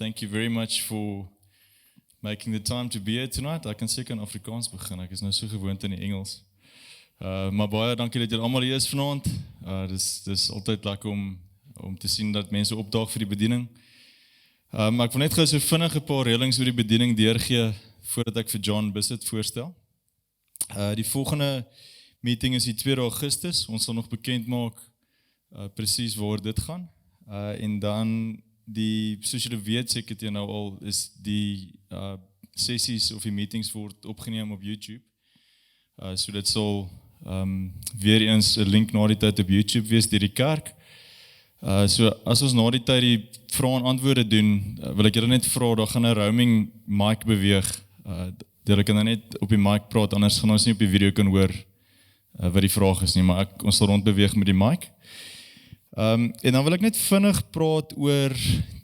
Thank you very much for making the time to be here tonight. Ek kan seker in Afrikaans begin, ek is nou so gewoond in die Engels. Maar baie dankie dat julle almal hier is vanaand. Dis altyd lekker om te sien dat mense opdaag vir die bediening. Maar ek wil net gou so vinnig 'n paar reëlings oor die bediening deurgee voordat ek vir John Bisset voorstel. Die volgende meeting is die 2 Augustus. Ons sal nog bekend maak presies waar dit gaan. En dan soos julle weet, sê ek het nou al, is die sessies of die meetings word opgeneem op YouTube. So dit sal weer eens 'n link na die tyd op YouTube wees deur die kerk. So as ons na die tyd die vrae en antwoorde doen, wil ek julle net vra, daar gaan 'n roaming mic beweeg. Julle kan dan net op die mic praat, anders gaan ons nie op die video kan hoor wat die vraag is nie, maar ons sal rondbeweeg met die mic. En dan wil ek net vinnig praat oor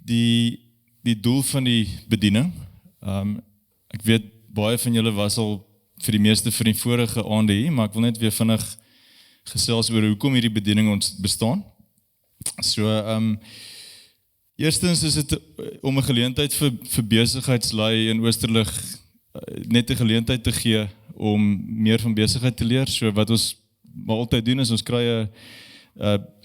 die doel van die bediening. Ek weet, baie van julle was al vir die meeste van die vorige aande hier, maar ek wil net weer vinnig gesels oor hoekom hierdie bediening ons bestaan. So, eerstens is dit om 'n geleentheid vir besigheidslui in Oosterlig net 'n geleentheid te gee om meer van besigheid te leer. So wat ons maar altyd doen is ons kry 'n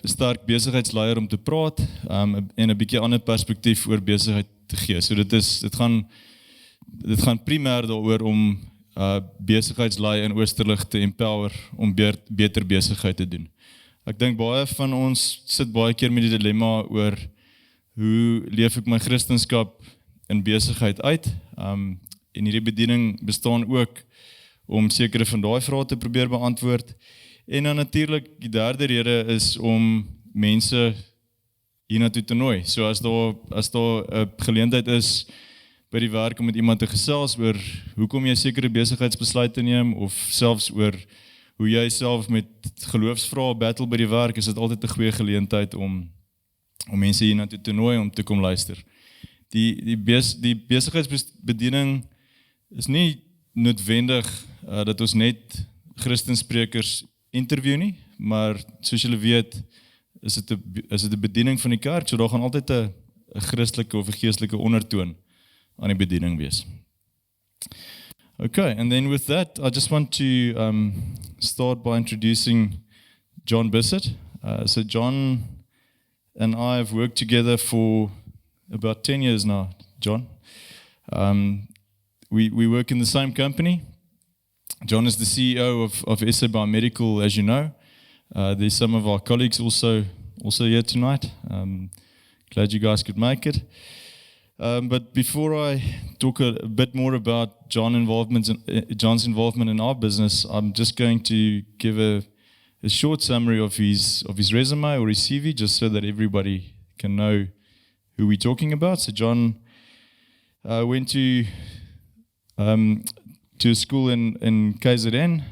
sterk besigheidsleier om te praat en 'n bietjie ander perspektief oor besigheid te gee. So dit gaan primêr daaroor om besigheidslui in Oosterlig te empower om beter besigheid te doen. Ek dink baie van ons sit baie keer met die dilemma oor hoe leef ek my Christendom in besigheid uit. En hierdie bediening bestaan ook om sekere van daai vrae te probeer beantwoord. En dan natuurlik, die derde rede is om mense hiernatoe te nooi. So as daar 'n geleentheid is by die werk om met iemand te gesels oor hoekom jy sekere besigheidsbesluite neem, of selfs oor hoe jy self met geloofsvrae battle by die werk, is dit altyd 'n goeie geleentheid om mense hiernatoe te nooi om te kom luister. Die besigheidsbediening is nie noodwendig dat ons net Christensprekers interview nie, maar soos julle weet, is dit 'n bediening van die kerk, so daar gaan altyd 'n Christelike of 'n geestelike ondertoon aan die bediening wees. Okay, and then with that, I just want to start by introducing John Bisset. So John and I have worked together for about 10 years now, John. We work in the same company. John is the CEO of Biomedical, as you know. There's some of our colleagues also here tonight. Glad you guys could make it. But before I talk a bit more about John's involvement in our business, I'm just going to give a short summary of his resume or his CV, just so that everybody can know who we're talking about. So John went to a school in KZN,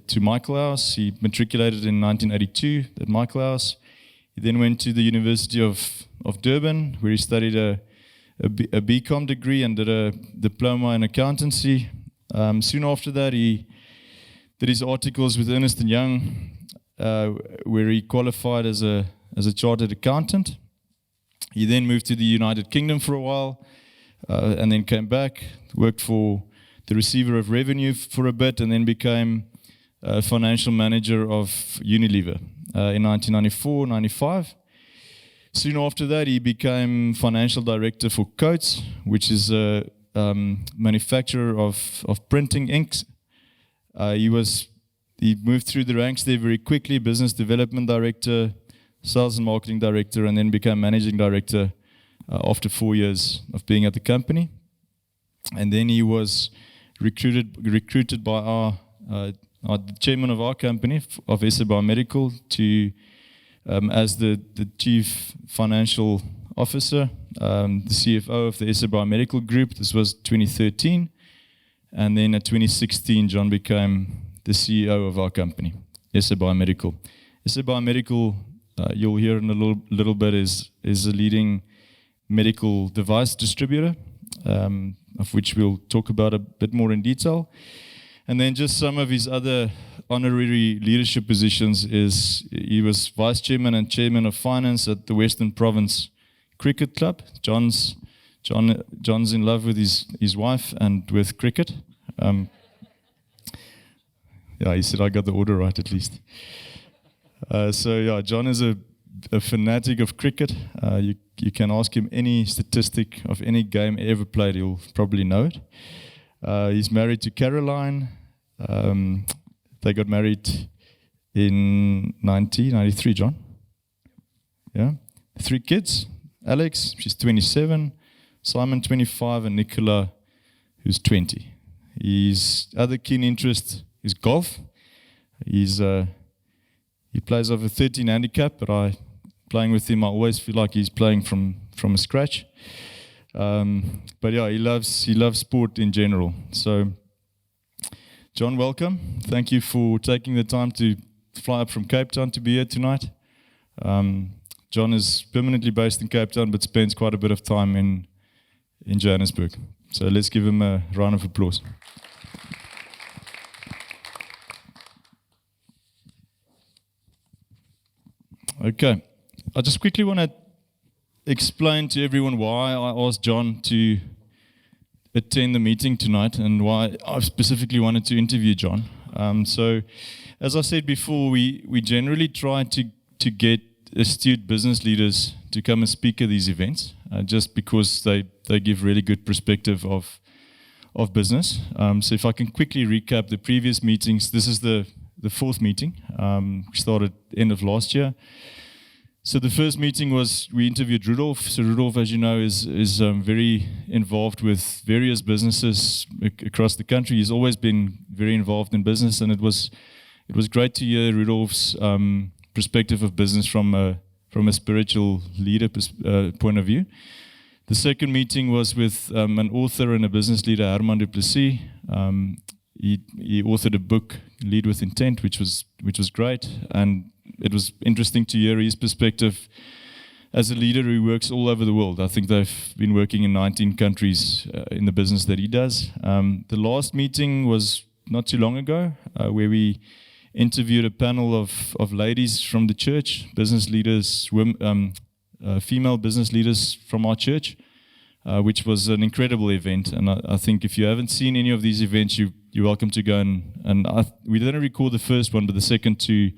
to Michaelhouse. He matriculated in 1982 at Michaelhouse. He then went to the University of Durban, where he studied a BCom degree and did a diploma in accountancy. Soon after that, he did his articles with Ernst & Young, where he qualified as a chartered accountant. He then moved to the United Kingdom for a while, and then came back, worked for the receiver of revenue for a bit, and then became a financial manager of Unilever in 1994-95. Soon after that, he became financial director for Coates, which is a manufacturer of printing inks. He moved through the ranks there very quickly, business development director, sales and marketing director, and then became managing director after 4 years of being at the company. And then he was recruited by our chairman of our company, of Biomedical, to as the chief financial officer, the CFO of the Biomedical group. This was 2013, and then in 2016, John became the CEO of our company, Biomedical. Biomedical, you'll hear in a little bit, is a leading medical device distributor, of which we'll talk about a bit more in detail. And then just some of his other honorary leadership positions is he was vice chairman and chairman of finance at the Western Province Cricket Club. John's John's in love with his wife and with cricket. He said I got the order right at least. John is a fanatic of cricket. You can ask him any statistic of any game ever played, he'll probably know it. He's married to Caroline. They got married in 1993, John. Yeah. 3 kids. Alex, she's 27. Simon, 25. And Nicola, who's 20. His other keen interest is golf. He plays over 13 handicap, but playing with him, I always feel like he's playing from a scratch. But he loves sport in general. So, John, welcome. Thank you for taking the time to fly up from Cape Town to be here tonight. John is permanently based in Cape Town, but spends quite a bit of time in Johannesburg. So let's give him a round of applause. Okay, I just quickly want to explain to everyone why I asked John to attend the meeting tonight and why I specifically wanted to interview John. So, as I said before, we generally try to get astute business leaders to come and speak at these events, just because they give really good perspective of business. So if I can quickly recap the previous meetings, this is the 4th meeting. We started end of last year. So the first meeting was, we interviewed Rudolf. So Rudolf, as you know, is very involved with various businesses across the country. He's always been very involved in business, and it was great to hear Rudolf's perspective of business from a spiritual leader point of view. The second meeting was with an author and a business leader, Jacques du Plessis. He authored a book, Lead with Intent, which was great, and it was interesting to hear his perspective as a leader who works all over the world. I think they've been working in 19 countries in the business that he does. The last meeting was not too long ago, where we interviewed a panel of ladies from the church, business leaders, female business leaders from our church, which was an incredible event. And I think if you haven't seen any of these events, you're welcome to go we didn't record the first one, but the second 2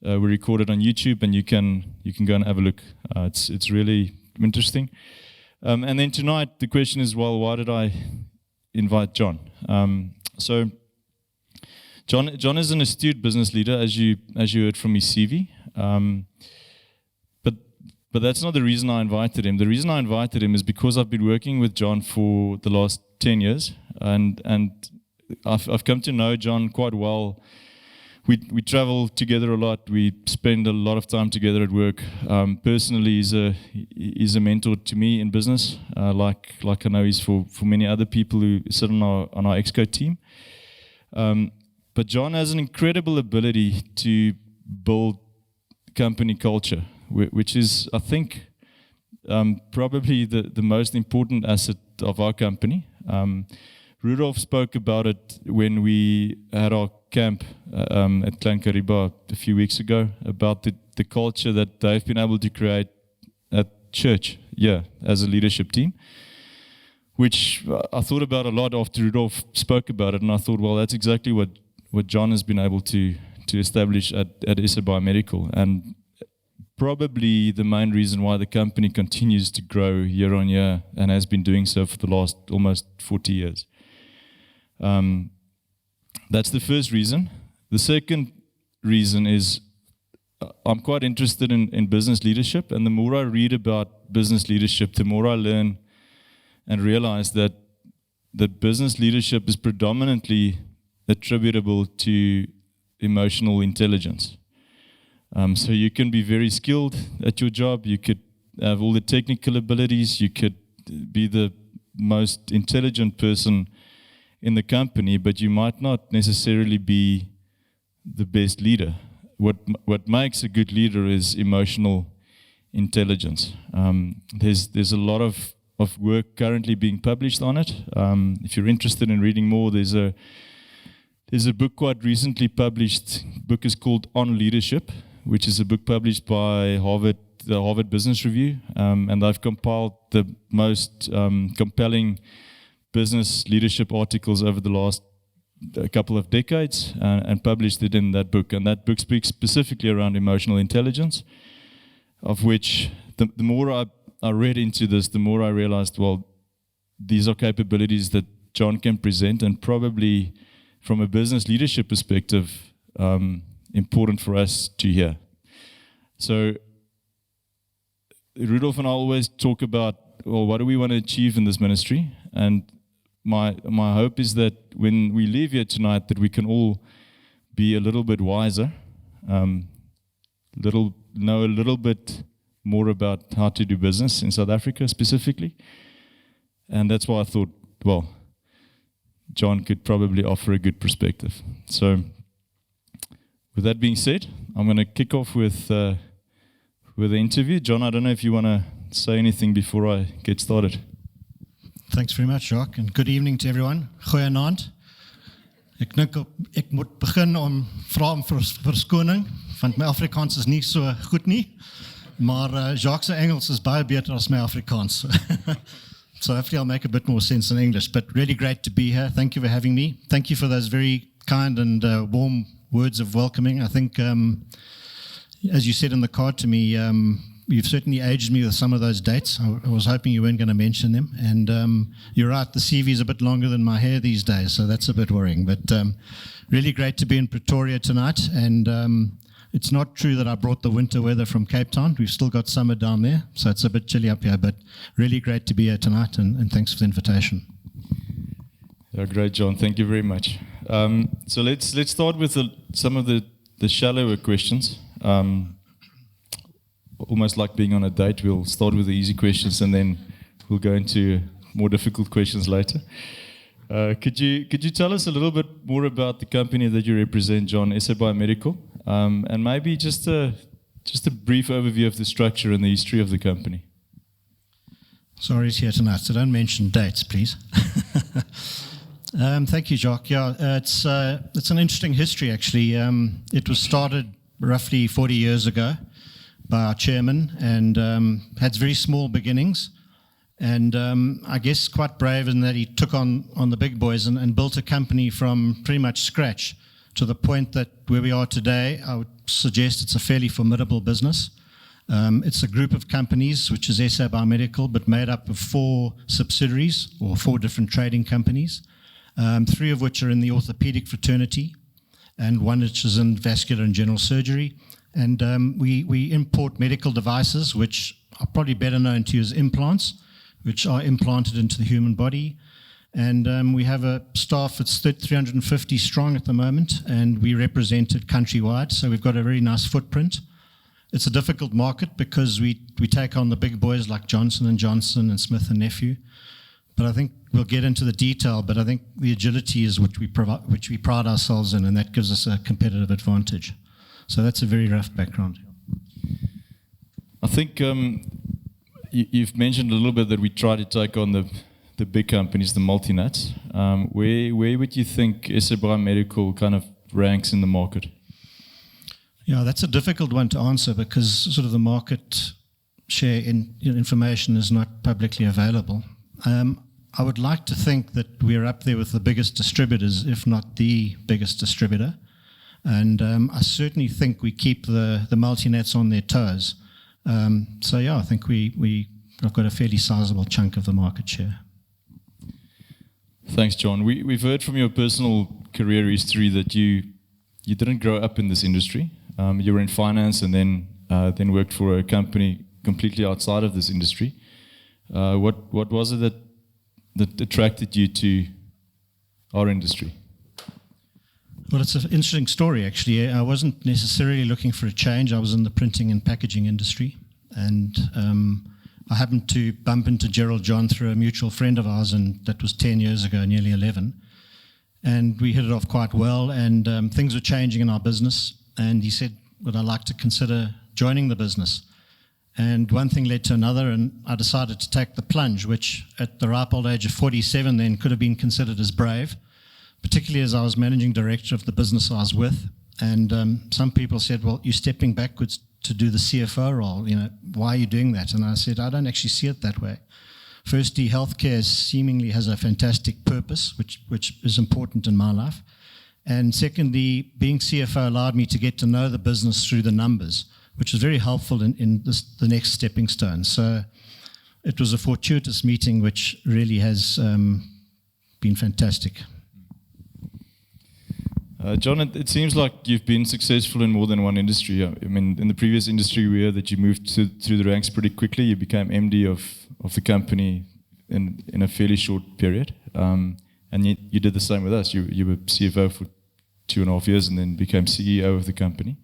were recorded on YouTube, and you can go and have a look. It's really interesting. And then tonight the question is, well, why did I invite John? So John is an astute business leader, as you heard from his CV. But that's not the reason I invited him. The reason I invited him is because I've been working with John for the last 10 years, and I've come to know John quite well. We travel together a lot. We spend a lot of time together at work. Personally, he's a mentor to me in business, like I know he's for many other people who sit on our Exco team. But John has an incredible ability to build company culture, which is, I think, probably the most important asset of our company. Rudolf spoke about it when we had our camp at Klein Kariba a few weeks ago, about the culture that they've been able to create at church, as a leadership team, which I thought about a lot after Rudolf spoke about it, and I thought, well, that's exactly what John has been able to establish at Biomedical, and probably the main reason why the company continues to grow year on year and has been doing so for the last almost 40 years. That's the first reason. The second reason is I'm quite interested in business leadership, and the more I read about business leadership, the more I learn and realize that business leadership is predominantly attributable to emotional intelligence. So you can be very skilled at your job, you could have all the technical abilities, you could be the most intelligent person in the company, but you might not necessarily be the best leader. What makes a good leader is emotional intelligence. There's a lot of work currently being published on it. If you're interested in reading more, there's a book quite recently published. The book is called On Leadership, which is a book published by Harvard the Harvard Business Review, and they've compiled the most compelling business leadership articles over the last couple of decades, and published it in that book. And that book speaks specifically around emotional intelligence, of which the more I read into this, the more I realized, well, these are capabilities that John can present, and probably from a business leadership perspective, important for us to hear. So Rudolph and I always talk about, well, what do we want to achieve in this ministry? And my hope is that when we leave here tonight, that we can all be a little bit wiser, know a little bit more about how to do business in South Africa specifically. And that's why I thought, well, John could probably offer a good perspective. So with that being said, I'm going to kick off with the interview. John, I don't know if you want to say anything before I get started. Thanks very much, Jacques, and good evening to everyone. Goeienaand. Ek dink ek moet begin om vra om verskoning, want my Afrikaans is nie so goed nie, maar Jacques' Engels is baie beter as my Afrikaans. So hopefully I'll make a bit more sense in English, but really great to be here. Thank you for having me. Thank you for those very kind and warm words of welcoming. I think, as you said in the card to me, you've certainly aged me with some of those dates. I was hoping you weren't going to mention them. And you're right, the CV is a bit longer than my hair these days, so that's a bit worrying. But really great to be in Pretoria tonight. And it's not true that I brought the winter weather from Cape Town. We've still got summer down there, so it's a bit chilly up here. But really great to be here tonight, and thanks for the invitation. Yeah, great, John. Thank you very much. So let's start with some of the shallower questions. Almost like being on a date, we'll start with the easy questions and then we'll go into more difficult questions later. Could you tell us a little bit more about the company that you represent, John, Biomedical, and maybe just a brief overview of the structure and the history of the company? Sorry, he's here tonight, so don't mention dates, please. Thank you, Jacques. Yeah, it's an interesting history, actually. It was started roughly 40 years ago by our chairman, and had very small beginnings, and I guess quite brave in that he took on the big boys and built a company from pretty much scratch to the point that where we are today, I would suggest it's a fairly formidable business. It's a group of companies, which is Biomedical, but made up of 4 subsidiaries, or 4 different trading companies, 3 of which are in the orthopedic fraternity, and 1 which is in vascular and general surgery. And we import medical devices, which are probably better known to you as implants, which are implanted into the human body. And we have a staff that's 350 strong at the moment, and we represent it countrywide, so we've got a very nice footprint. It's a difficult market because we take on the big boys like Johnson & Johnson and Smith & Nephew. But I think we'll get into the detail, but I think the agility is which we pride ourselves in, and that gives us a competitive advantage. So that's a very rough background. I think you've mentioned a little bit that we try to take on the big companies, the multinats. Where would you think Biomedical kind of ranks in the market? Yeah, that's a difficult one to answer because sort of the market share information is not publicly available. I would like to think that we're up there with the biggest distributors, if not the biggest distributor. And I certainly think we keep the multinats on their toes. So yeah, I think we've got a fairly sizable chunk of the market share. Thanks, John. We've heard from your personal career history that you didn't grow up in this industry. You were in finance and then worked for a company completely outside of this industry. What was it that attracted you to our industry? Well, it's an interesting story, actually. I wasn't necessarily looking for a change. I was in the printing and packaging industry, and I happened to bump into Gerald John through a mutual friend of ours, and that was 10 years ago, nearly 11. And we hit it off quite well, and things were changing in our business, and he said, would I like to consider joining the business? And one thing led to another, and I decided to take the plunge, which at the ripe old age of 47 then could have been considered as brave, particularly as I was managing director of the business I was with. And some people said, well, you're stepping backwards to do the CFO role. Why are you doing that? And I said, I don't actually see it that way. Firstly, healthcare seemingly has a fantastic purpose, which is important in my life. And secondly, being CFO allowed me to get to know the business through the numbers, which was very helpful in the next stepping stone. So it was a fortuitous meeting, which really has been fantastic. John, it seems like you've been successful in more than one industry. I mean, in the previous industry, we heard that you moved through the ranks pretty quickly. You became MD of the company in a fairly short period. And you did the same with us. You were CFO for 2.5 years and then became CEO of the company.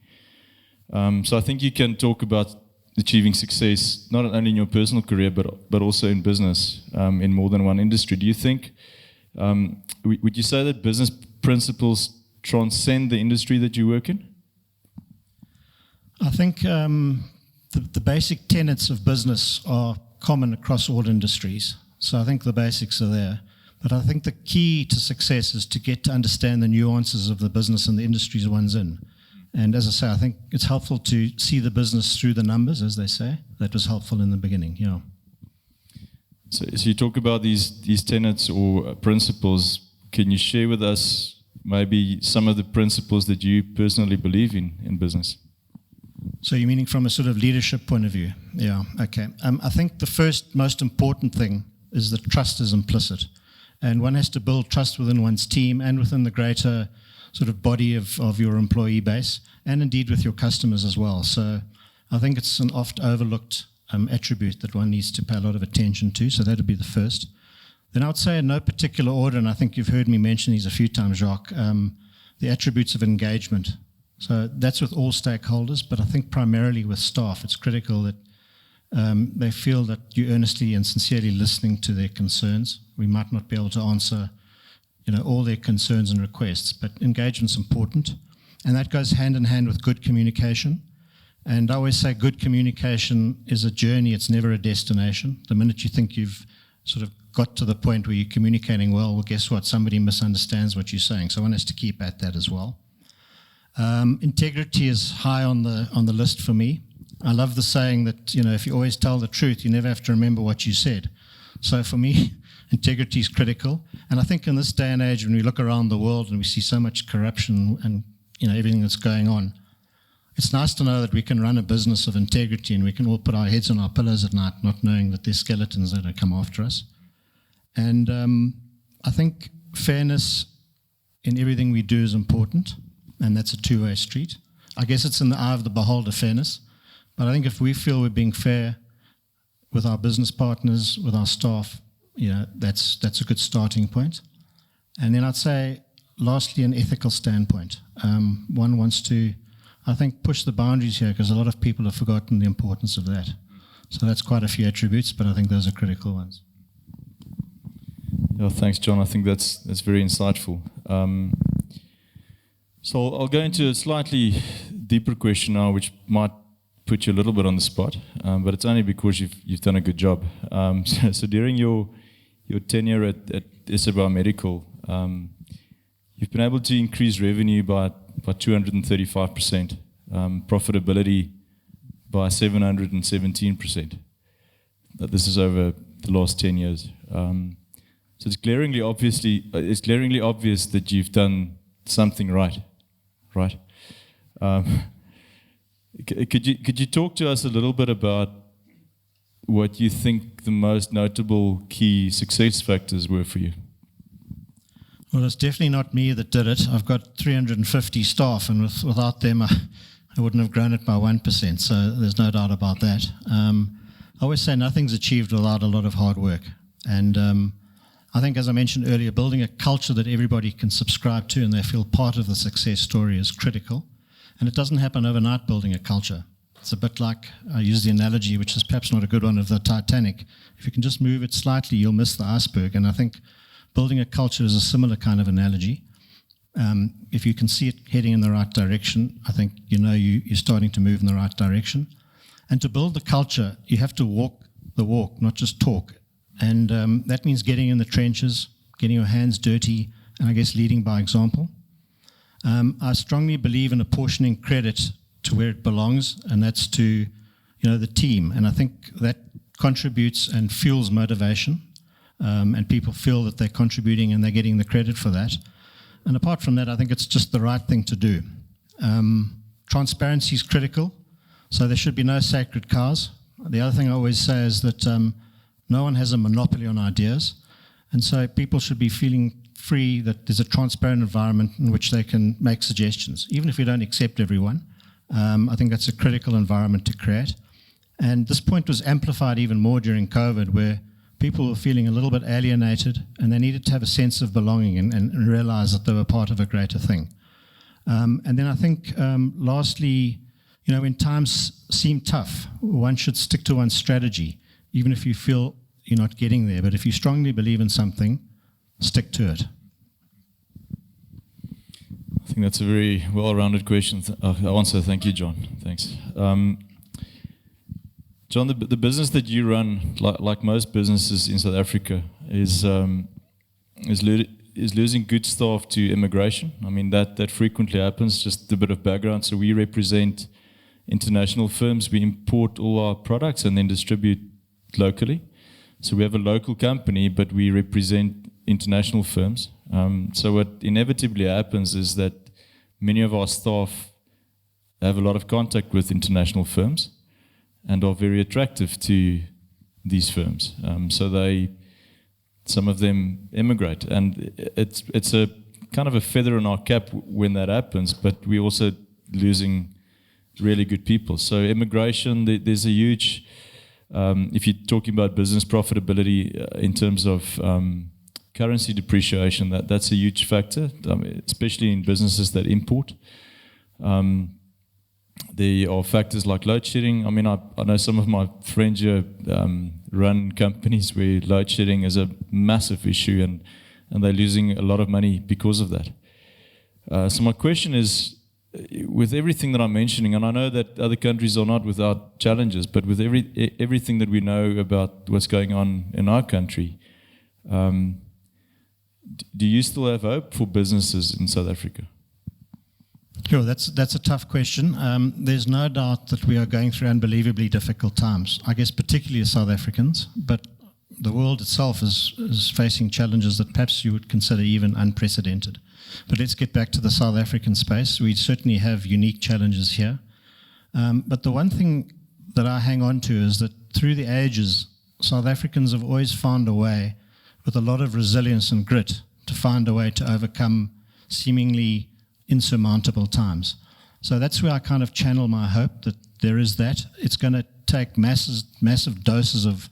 So I think you can talk about achieving success not only in your personal career but also in business in more than one industry. Do you think, would you say that business principles transcend the industry that you work in? I think the basic tenets of business are common across all industries. So I think the basics are there. But I think the key to success is to get to understand the nuances of the business and the industries one's in. And as I say, I think it's helpful to see the business through the numbers, as they say. That was helpful in the beginning, yeah. So you talk about these tenets or principles. Can you share with us maybe some of the principles that you personally believe in business? So you're meaning from a sort of leadership point of view? Yeah, okay. I think the first most important thing is that trust is implicit. And one has to build trust within one's team and within the greater sort of body of your employee base, and indeed with your customers as well. So I think it's an oft overlooked attribute that one needs to pay a lot of attention to. So that would be the first. Then I would say in no particular order, and I think you've heard me mention these a few times, Jacques, the attributes of engagement. So that's with all stakeholders, but I think primarily with staff, it's critical that they feel that you're earnestly and sincerely listening to their concerns. We might not be able to answer, all their concerns and requests, but engagement's important, and that goes hand in hand with good communication. And I always say good communication is a journey; it's never a destination. The minute you think you've sort of got to the point where you're communicating well, guess what? Somebody misunderstands what you're saying. So one has to keep at that as well. Integrity is high on the list for me. I love the saying that, if you always tell the truth, you never have to remember what you said. So for me, integrity is critical. And I think in this day and age, when we look around the world and we see so much corruption and, everything that's going on, it's nice to know that we can run a business of integrity and we can all put our heads on our pillows at night, not knowing that there's skeletons that are come after us. And I think fairness in everything we do is important, and that's a two-way street. I guess it's in the eye of the beholder, fairness. But I think if we feel we're being fair with our business partners, with our staff, that's a good starting point. And then I'd say, lastly, an ethical standpoint. One wants to, I think, push the boundaries here because a lot of people have forgotten the importance of that. So that's quite a few attributes, but I think those are critical ones. Yeah, thanks, John. I think that's very insightful. So I'll go into a slightly deeper question now, which might put you a little bit on the spot, but it's only because you've done a good job. So during your tenure at Biomedical, you've been able to increase revenue by 235%, profitability by 717%. This is over the last 10 years. So it's glaringly obvious that you've done something right. Could you talk to us a little bit about what you think the most notable key success factors were for you? Well, it's definitely not me that did it. I've got 350 staff, and without them, I wouldn't have grown it by 1%, so there's no doubt about that. I always say nothing's achieved without a lot of hard work. And I think, as I mentioned earlier, building a culture that everybody can subscribe to and they feel part of the success story is critical. And it doesn't happen overnight, building a culture. It's a bit like, I use the analogy, which is perhaps not a good one, of the Titanic. If you can just move it slightly, you'll miss the iceberg. And I think building a culture is a similar kind of analogy. If you can see it heading in the right direction, I think you're starting to move in the right direction. And to build the culture, you have to walk the walk, not just talk. And that means getting in the trenches, getting your hands dirty, and I guess leading by example. I strongly believe in apportioning credit to where it belongs, and that's to, the team. And I think that contributes and fuels motivation, and people feel that they're contributing and they're getting the credit for that. And apart from that, I think it's just the right thing to do. Transparency is critical, so there should be no sacred cows. The other thing I always say is that no one has a monopoly on ideas, and so people should be feeling free that there's a transparent environment in which they can make suggestions, even if we don't accept everyone. I think that's a critical environment to create. And this point was amplified even more during COVID, where people were feeling a little bit alienated and they needed to have a sense of belonging and realize that they were part of a greater thing. And then I think, lastly, when times seem tough, one should stick to one's strategy, even if you feel you're not getting there. But if you strongly believe in something, stick to it. I think that's a very well-rounded question. Answer. Thank you, John. Thanks. John, the business that you run, like most businesses in South Africa, is losing good staff to immigration. I mean, that frequently happens. Just a bit of background. So we represent international firms. We import all our products and then distribute locally. So we have a local company, but we represent international firms. So what inevitably happens is that many of our staff have a lot of contact with international firms and are very attractive to these firms. So some of them immigrate, and it's a kind of a feather in our cap when that happens, but we're also losing really good people. So immigration, there's a huge, if you're talking about business profitability in terms of currency depreciation, that's a huge factor, especially in businesses that import. There are factors like load shedding. I mean, I know some of my friends here run companies where load shedding is a massive issue, and they're losing a lot of money because of that. So my question is, with everything that I'm mentioning, and I know that other countries are not without challenges, but with everything that we know about what's going on in our country, do you still have hope for businesses in South Africa? Sure, that's a tough question. There's no doubt that we are going through unbelievably difficult times, I guess particularly as South Africans, but the world itself is facing challenges that perhaps you would consider even unprecedented. But let's get back to the South African space. We certainly have unique challenges here. But the one thing that I hang on to is that through the ages, South Africans have always found a way, with a lot of resilience and grit, to find a way to overcome seemingly insurmountable times. So that's where I kind of channel my hope that there is that. It's going to take massive doses of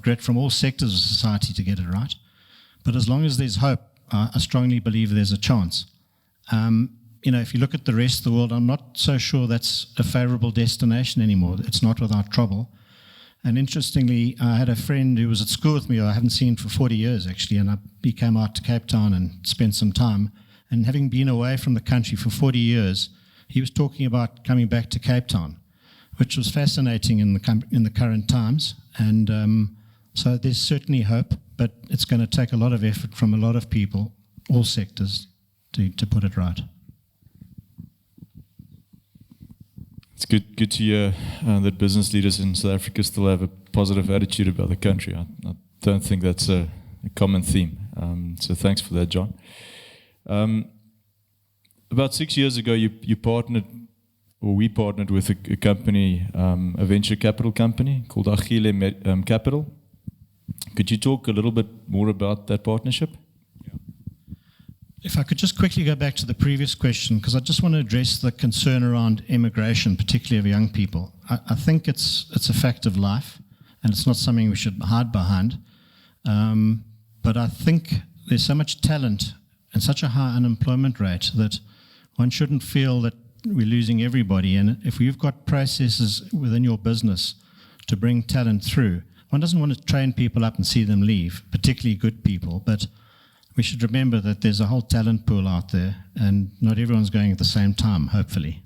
grit from all sectors of society to get it right. But as long as there's hope, I strongly believe there's a chance. If you look at the rest of the world, I'm not so sure that's a favorable destination anymore. It's not without trouble. And interestingly, I had a friend who was at school with me, who I haven't seen for 40 years actually, and he came out to Cape Town and spent some time. And having been away from the country for 40 years, he was talking about coming back to Cape Town, which was fascinating in the current times. And so there's certainly hope, but it's going to take a lot of effort from a lot of people, all sectors, to put it right. It's good to hear that business leaders in South Africa still have a positive attitude about the country. I don't think that's a common theme. So thanks for that, John. About 6 years ago, we partnered with a company, a venture capital company called Agile Capital. Could you talk a little bit more about that partnership? If I could just quickly go back to the previous question, because I just want to address the concern around immigration, particularly of young people. I think it's a fact of life, and it's not something we should hide behind. But I think there's so much talent and such a high unemployment rate that one shouldn't feel that we're losing everybody. And if you've got processes within your business to bring talent through, one doesn't want to train people up and see them leave, particularly good people. But we should remember that there's a whole talent pool out there, and not everyone's going at the same time, hopefully.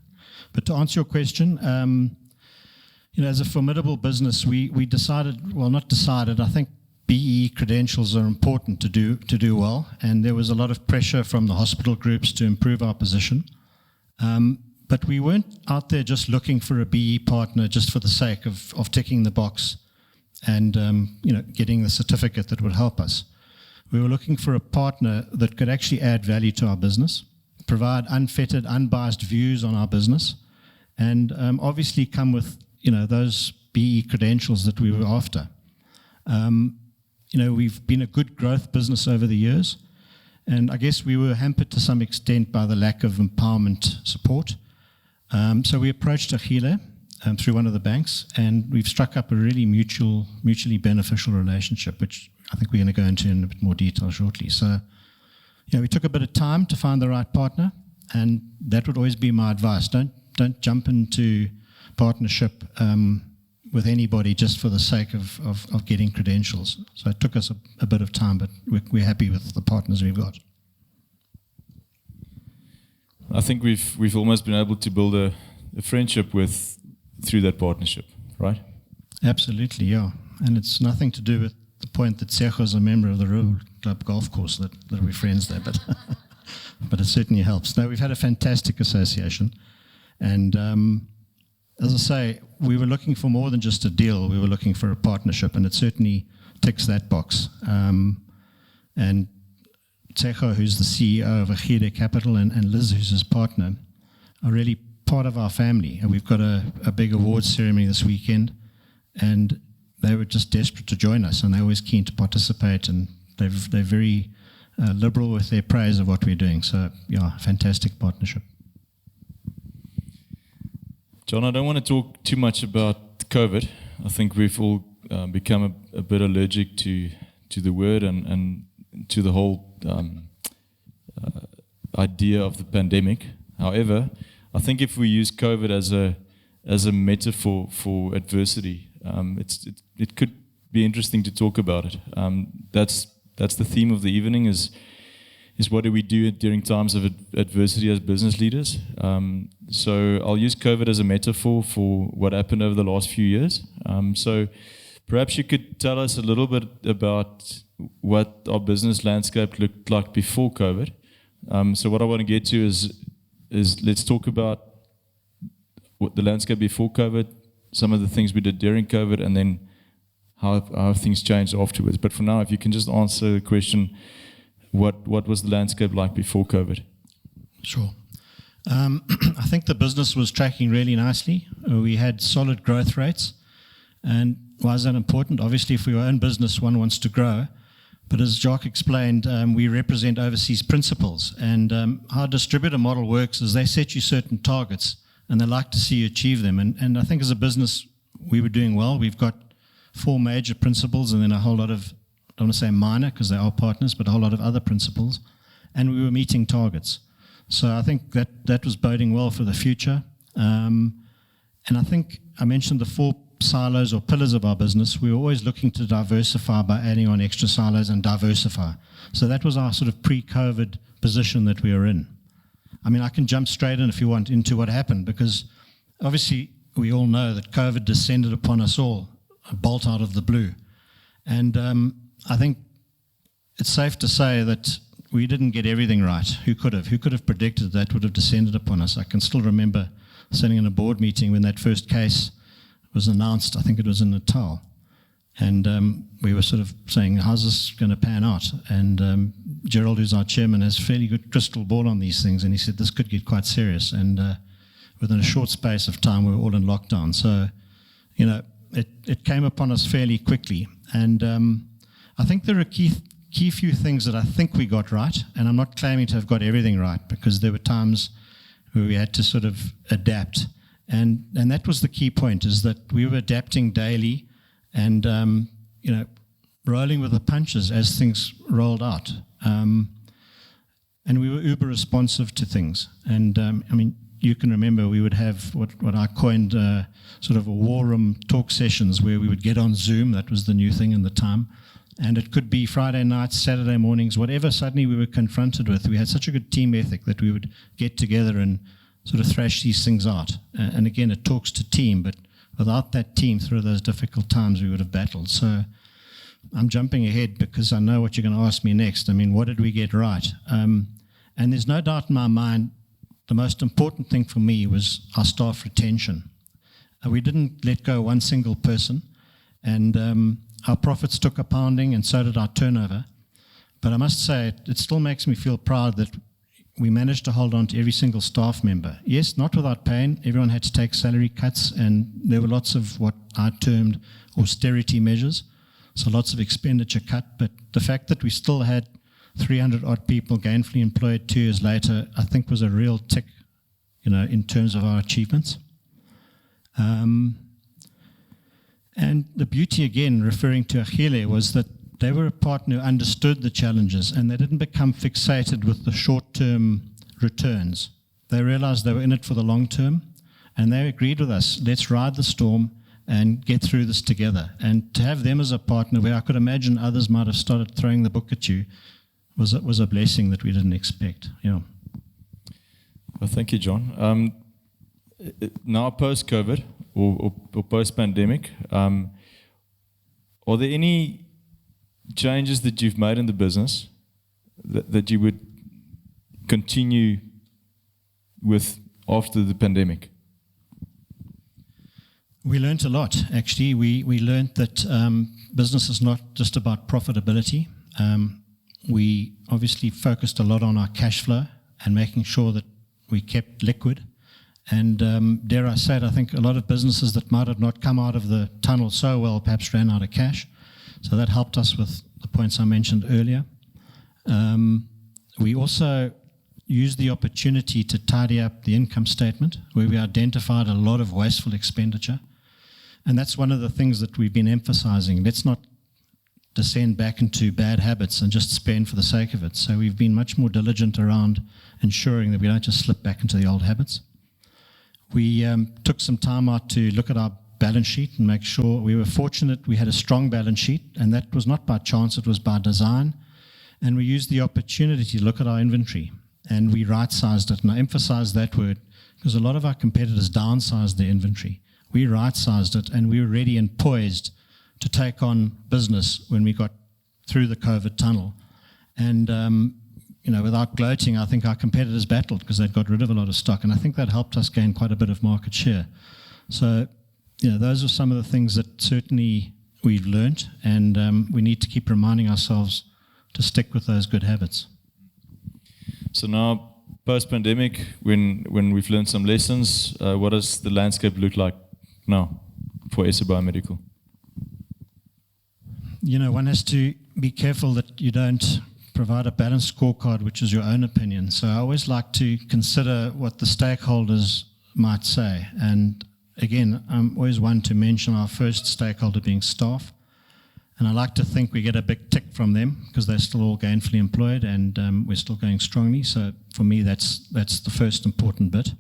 But to answer your question, as a formidable business, we decided, well, not decided, I think BE credentials are important to do well, and there was a lot of pressure from the hospital groups to improve our position. But we weren't out there just looking for a BE partner just for the sake of ticking the box and getting the certificate that would help us. We were looking for a partner that could actually add value to our business, provide unfettered, unbiased views on our business, and obviously come with those BE credentials that we were after. We've been a good growth business over the years, and I guess we were hampered to some extent by the lack of empowerment support. So we approached Achille through one of the banks, and we've struck up a really mutually beneficial relationship, which I think we're going to go into in a bit more detail shortly. So, we took a bit of time to find the right partner, and that would always be my advice. Don't jump into partnership with anybody just for the sake of getting credentials. So it took us a bit of time, but we're happy with the partners we've got. I think we've almost been able to build a friendship through that partnership, right? Absolutely, yeah. And it's nothing to do with the point that Sergio is a member of the Route Club golf course that we're friends there, but but it certainly helps. No, we've had a fantastic association, and as I say, we were looking for more than just a deal. We were looking for a partnership, and it certainly ticks that box. And Sergio, who's the CEO of Hierdie Capital, and Liz, who's his partner, are really part of our family. And we've got a big awards ceremony this weekend, and they were just desperate to join us, and they're always keen to participate, and they're very liberal with their praise of what we're doing. So, yeah, fantastic partnership. John, I don't want to talk too much about COVID. I think we've all become a bit allergic to the word and to the whole idea of the pandemic. However, I think if we use COVID as a metaphor for adversity, it could be interesting to talk about it. That's the theme of the evening is what do we do during times of adversity as business leaders. So I'll use COVID as a metaphor for what happened over the last few years. So perhaps you could tell us a little bit about what our business landscape looked like before COVID. So what I want to get to is let's talk about what the landscape before COVID, some of the things we did during COVID, and then how things changed afterwards. But for now, if you can just answer the question, what was the landscape like before COVID? Sure. I think the business was tracking really nicely. We had solid growth rates. And why is that important? Obviously, if we own business, one wants to grow. But as Jacques explained, we represent overseas principals. And how a distributor model works is they set you certain targets, and they like to see you achieve them. And I think as a business, we were doing well. We've got 4 major principals and then a whole lot of, I don't want to say minor because they are partners, but a whole lot of other principals. And we were meeting targets. So I think that was boding well for the future. And I think I mentioned the 4 silos or pillars of our business. We were always looking to diversify by adding on extra silos and diversify. So that was our sort of pre-COVID position that we were in. I mean, I can jump straight in if you want into what happened, because obviously we all know that COVID descended upon us all, a bolt out of the blue. And I think it's safe to say that we didn't get everything right. Who could have? Who could have predicted that would have descended upon us? I can still remember sitting in a board meeting when that first case was announced. I think it was in Natal. And we were sort of saying, how's this going to pan out? And Gerald, who's our chairman, has a fairly good crystal ball on these things. And he said, this could get quite serious. And within a short space of time, we were all in lockdown. So, it came upon us fairly quickly. And I think there are key few things that I think we got right. And I'm not claiming to have got everything right, because there were times where we had to sort of adapt. And that was the key point, is that we were adapting daily and, rolling with the punches as things rolled out. And we were uber responsive to things. And, you can remember we would have what I coined sort of a war room talk sessions where we would get on Zoom. That was the new thing in the time. And it could be Friday nights, Saturday mornings, whatever suddenly we were confronted with. We had such a good team ethic that we would get together and sort of thrash these things out. And again, it talks to team, but without that team through those difficult times, we would have battled. So I'm jumping ahead because I know what you're going to ask me next. I mean, what did we get right? And there's no doubt in my mind, the most important thing for me was our staff retention. We didn't let go one single person, and our profits took a pounding, and so did our turnover. But I must say, it still makes me feel proud that we managed to hold on to every single staff member. Yes, not without pain. Everyone had to take salary cuts, and there were lots of what I termed austerity measures, so lots of expenditure cut. But the fact that we still had 300-odd people gainfully employed 2 years later, I think was a real tick, in terms of our achievements. And the beauty, again, referring to Achille, was that they were a partner who understood the challenges, and they didn't become fixated with the short-term returns. They realized they were in it for the long term, and they agreed with us, let's ride the storm and get through this together. And to have them as a partner, where I could imagine others might have started throwing the book at you, was a blessing that we didn't expect. Yeah. Well, thank you, John. Now post-COVID or post-pandemic, are there any changes that you've made in the business that you would continue with after the pandemic? We learned a lot, actually. We learned that business is not just about profitability. We obviously focused a lot on our cash flow and making sure that we kept liquid. And dare I say it, I think a lot of businesses that might have not come out of the tunnel so well perhaps ran out of cash. So that helped us with the points I mentioned earlier. We also used the opportunity to tidy up the income statement, where we identified a lot of wasteful expenditure. And that's one of the things that we've been emphasizing. Let's not descend back into bad habits and just spend for the sake of it. So we've been much more diligent around ensuring that we don't just slip back into the old habits. We took some time out to look at our balance sheet and make sure. We were fortunate we had a strong balance sheet, and that was not by chance, it was by design. And we used the opportunity to look at our inventory, and we right-sized it. And I emphasize that word because a lot of our competitors downsized their inventory. We right-sized it, and we were ready and poised to take on business when we got through the COVID tunnel. And without gloating, I think our competitors battled because they'd got rid of a lot of stock, and I think that helped us gain quite a bit of market share. So, those are some of the things that certainly we've learnt, and we need to keep reminding ourselves to stick with those good habits. So now, post-pandemic, when we've learned some lessons, what does the landscape look like now for SA Biomedical? One has to be careful that you don't provide a balanced scorecard, which is your own opinion. So I always like to consider what the stakeholders might say. And again, I'm always one to mention our first stakeholder being staff. And I like to think we get a big tick from them because they're still all gainfully employed, and we're still going strongly. So for me, that's the first important bit.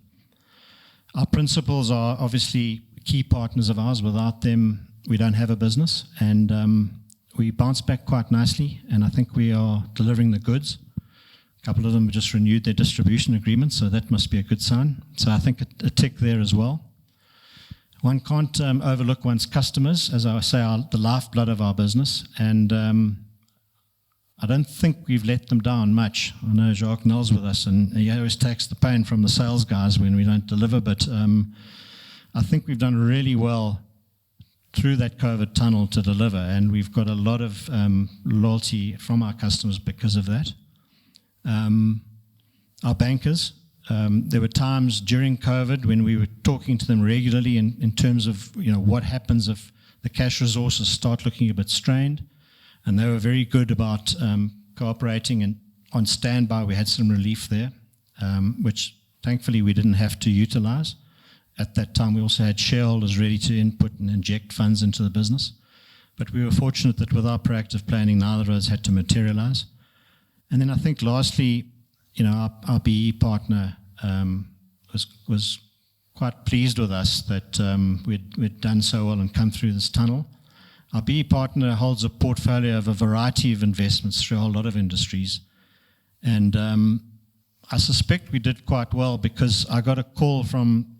Our principals are obviously key partners of ours. Without them, we don't have a business. And we bounce back quite nicely, and I think we are delivering the goods. A couple of them have just renewed their distribution agreements, so that must be a good sign. So I think a tick there as well. One can't overlook one's customers, as I say, the lifeblood of our business, and I don't think we've let them down much. I know Jacques Nell's with us, and he always takes the pain from the sales guys when we don't deliver, but I think we've done really well through that COVID tunnel to deliver, and we've got a lot of loyalty from our customers because of that. Our bankers, there were times during COVID when we were talking to them regularly in terms of what happens if the cash resources start looking a bit strained, and they were very good about cooperating, and on standby we had some relief there, which thankfully we didn't have to utilize. At that time, we also had shareholders ready to input and inject funds into the business. But we were fortunate that with our proactive planning, neither of us had to materialize. And then I think lastly, our BE partner was quite pleased with us that we'd done so well and come through this tunnel. Our BE partner holds a portfolio of a variety of investments through a whole lot of industries. And I suspect we did quite well because I got a call from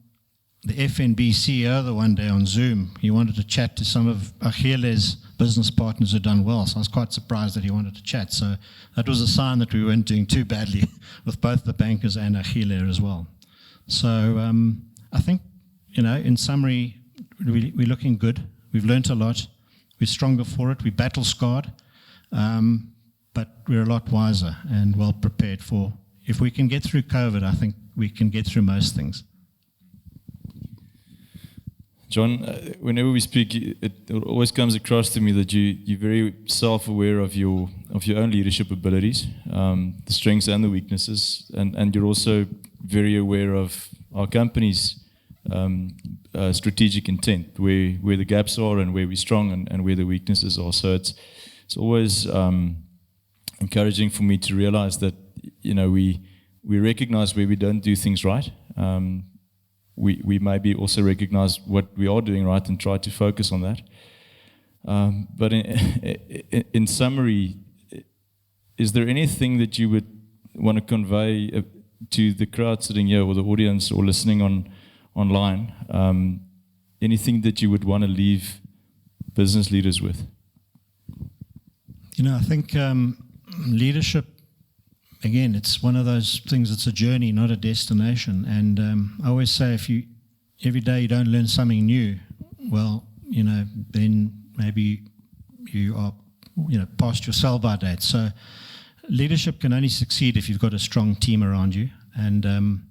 the FNB CEO the one day on Zoom. He wanted to chat to some of Achille's business partners who'd done well, so I was quite surprised that he wanted to chat. So that was a sign that we weren't doing too badly with both the bankers and Achille as well. So I think, in summary, we're looking good. We've learnt a lot. We're stronger for it. We're battle scarred, but we're a lot wiser and well prepared for. If we can get through COVID, I think we can get through most things. John, whenever we speak, it always comes across to me that you're very self-aware of your own leadership abilities, the strengths and the weaknesses, and you're also very aware of our company's strategic intent, where the gaps are and where we're strong and where the weaknesses are. So it's always encouraging for me to realize that we recognize where we don't do things right. We maybe also recognize what we are doing right and try to focus on that. But in summary, is there anything that you would want to convey to the crowd sitting here or the audience or listening online? Anything that you would want to leave business leaders with? I think leadership, again, it's one of those things, it's a journey, not a destination. And I always say every day you don't learn something new, well, then maybe you are, past your sell-by date. So leadership can only succeed if you've got a strong team around you. And,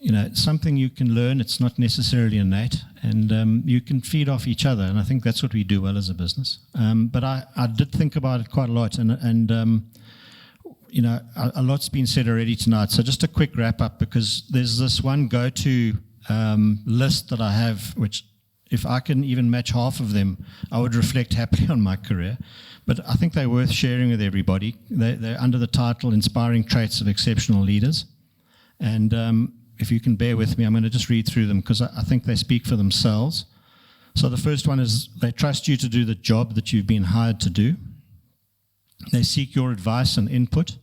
it's something you can learn. It's not necessarily innate. And you can feed off each other. And I think that's what we do well as a business. But I did think about it quite a lot. And a lot's been said already tonight. So just a quick wrap up, because there's this one go-to list that I have, which if I can even match half of them, I would reflect happily on my career. But I think they're worth sharing with everybody. They're under the title Inspiring Traits of Exceptional Leaders. And if you can bear with me, I'm going to just read through them because I think they speak for themselves. So the first one is they trust you to do the job that you've been hired to do. They seek your advice and input.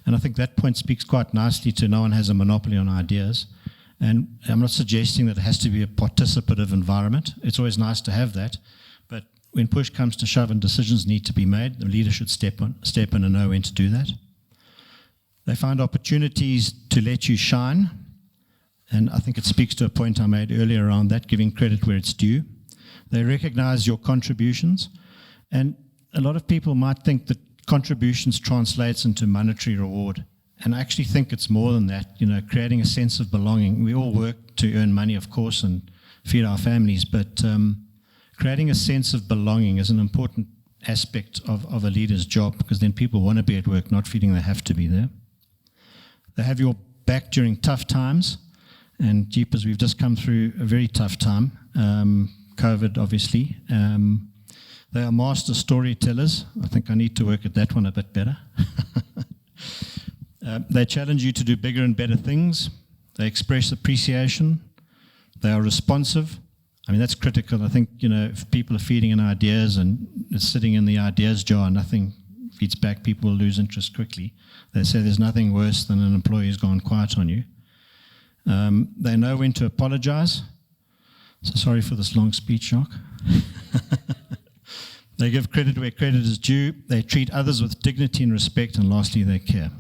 And I think that point speaks quite nicely to no one has a monopoly on ideas. And I'm not suggesting that it has to be a participative environment. It's always nice to have that. But when push comes to shove and decisions need to be made, the leader should step in and know when to do that. They find opportunities to let you shine. And I think it speaks to a point I made earlier around that, giving credit where it's due. They recognize your contributions. And a lot of people might think that contributions translates into monetary reward. And I actually think it's more than that, creating a sense of belonging. We all work to earn money, of course, and feed our families, but creating a sense of belonging is an important aspect of a leader's job, because then people want to be at work, not feeling they have to be there. They have your back during tough times, and jeepers, we've just come through a very tough time, COVID, obviously. They are master storytellers. I think I need to work at that one a bit better. They challenge you to do bigger and better things. They express appreciation. They are responsive. I mean, that's critical. I think, if people are feeding in ideas and it's sitting in the ideas jar, nothing feeds back, people will lose interest quickly. They say there's nothing worse than an employee who's gone quiet on you. They know when to apologize. So sorry for this long speech, Jacques. They give credit where credit is due. They treat others with dignity and respect. And lastly, they care.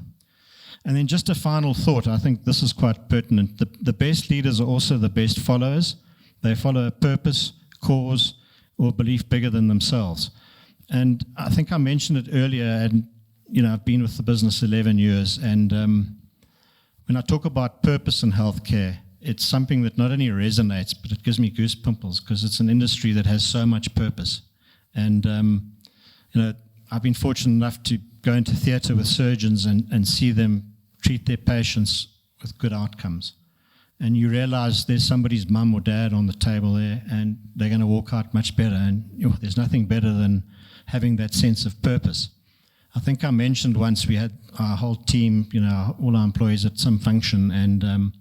And then just a final thought. I think this is quite pertinent. The best leaders are also the best followers. They follow a purpose, cause, or belief bigger than themselves. And I think I mentioned it earlier, and I've been with the business 11 years. And when I talk about purpose in healthcare, it's something that not only resonates, but it gives me goose pimples, because it's an industry that has so much purpose. And, I've been fortunate enough to go into theatre with surgeons and see them treat their patients with good outcomes. And you realize there's somebody's mum or dad on the table there, and they're going to walk out much better. And there's nothing better than having that sense of purpose. I think I mentioned once we had our whole team, all our employees at some function, and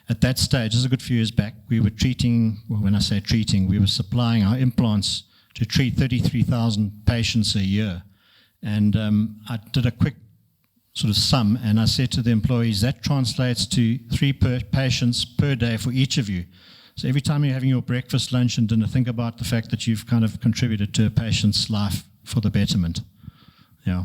at that stage, this is a good few years back, we were treating, well, when I say treating, we were supplying our implants to treat 33,000 patients a year. And I did a quick sort of sum, and I said to the employees, that translates to 3 patients per day for each of you. So every time you're having your breakfast, lunch, and dinner, think about the fact that you've kind of contributed to a patient's life for the betterment. Yeah.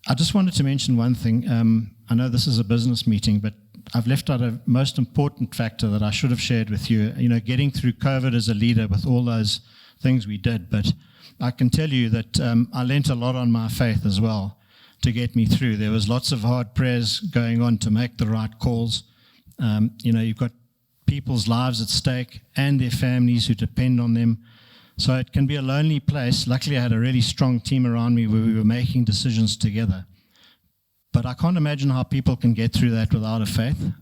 I just wanted to mention one thing. I know this is a business meeting, but I've left out a most important factor that I should have shared with you. You know, getting through COVID as a leader with all those things we did, but I can tell you that I lent a lot on my faith as well to get me through. There was lots of hard prayers going on to make the right calls. You know, you've got people's lives at stake and their families who depend on them. So it can be a lonely place. Luckily, I had a really strong team around me where we were making decisions together. But I can't imagine how people can get through that without a faith,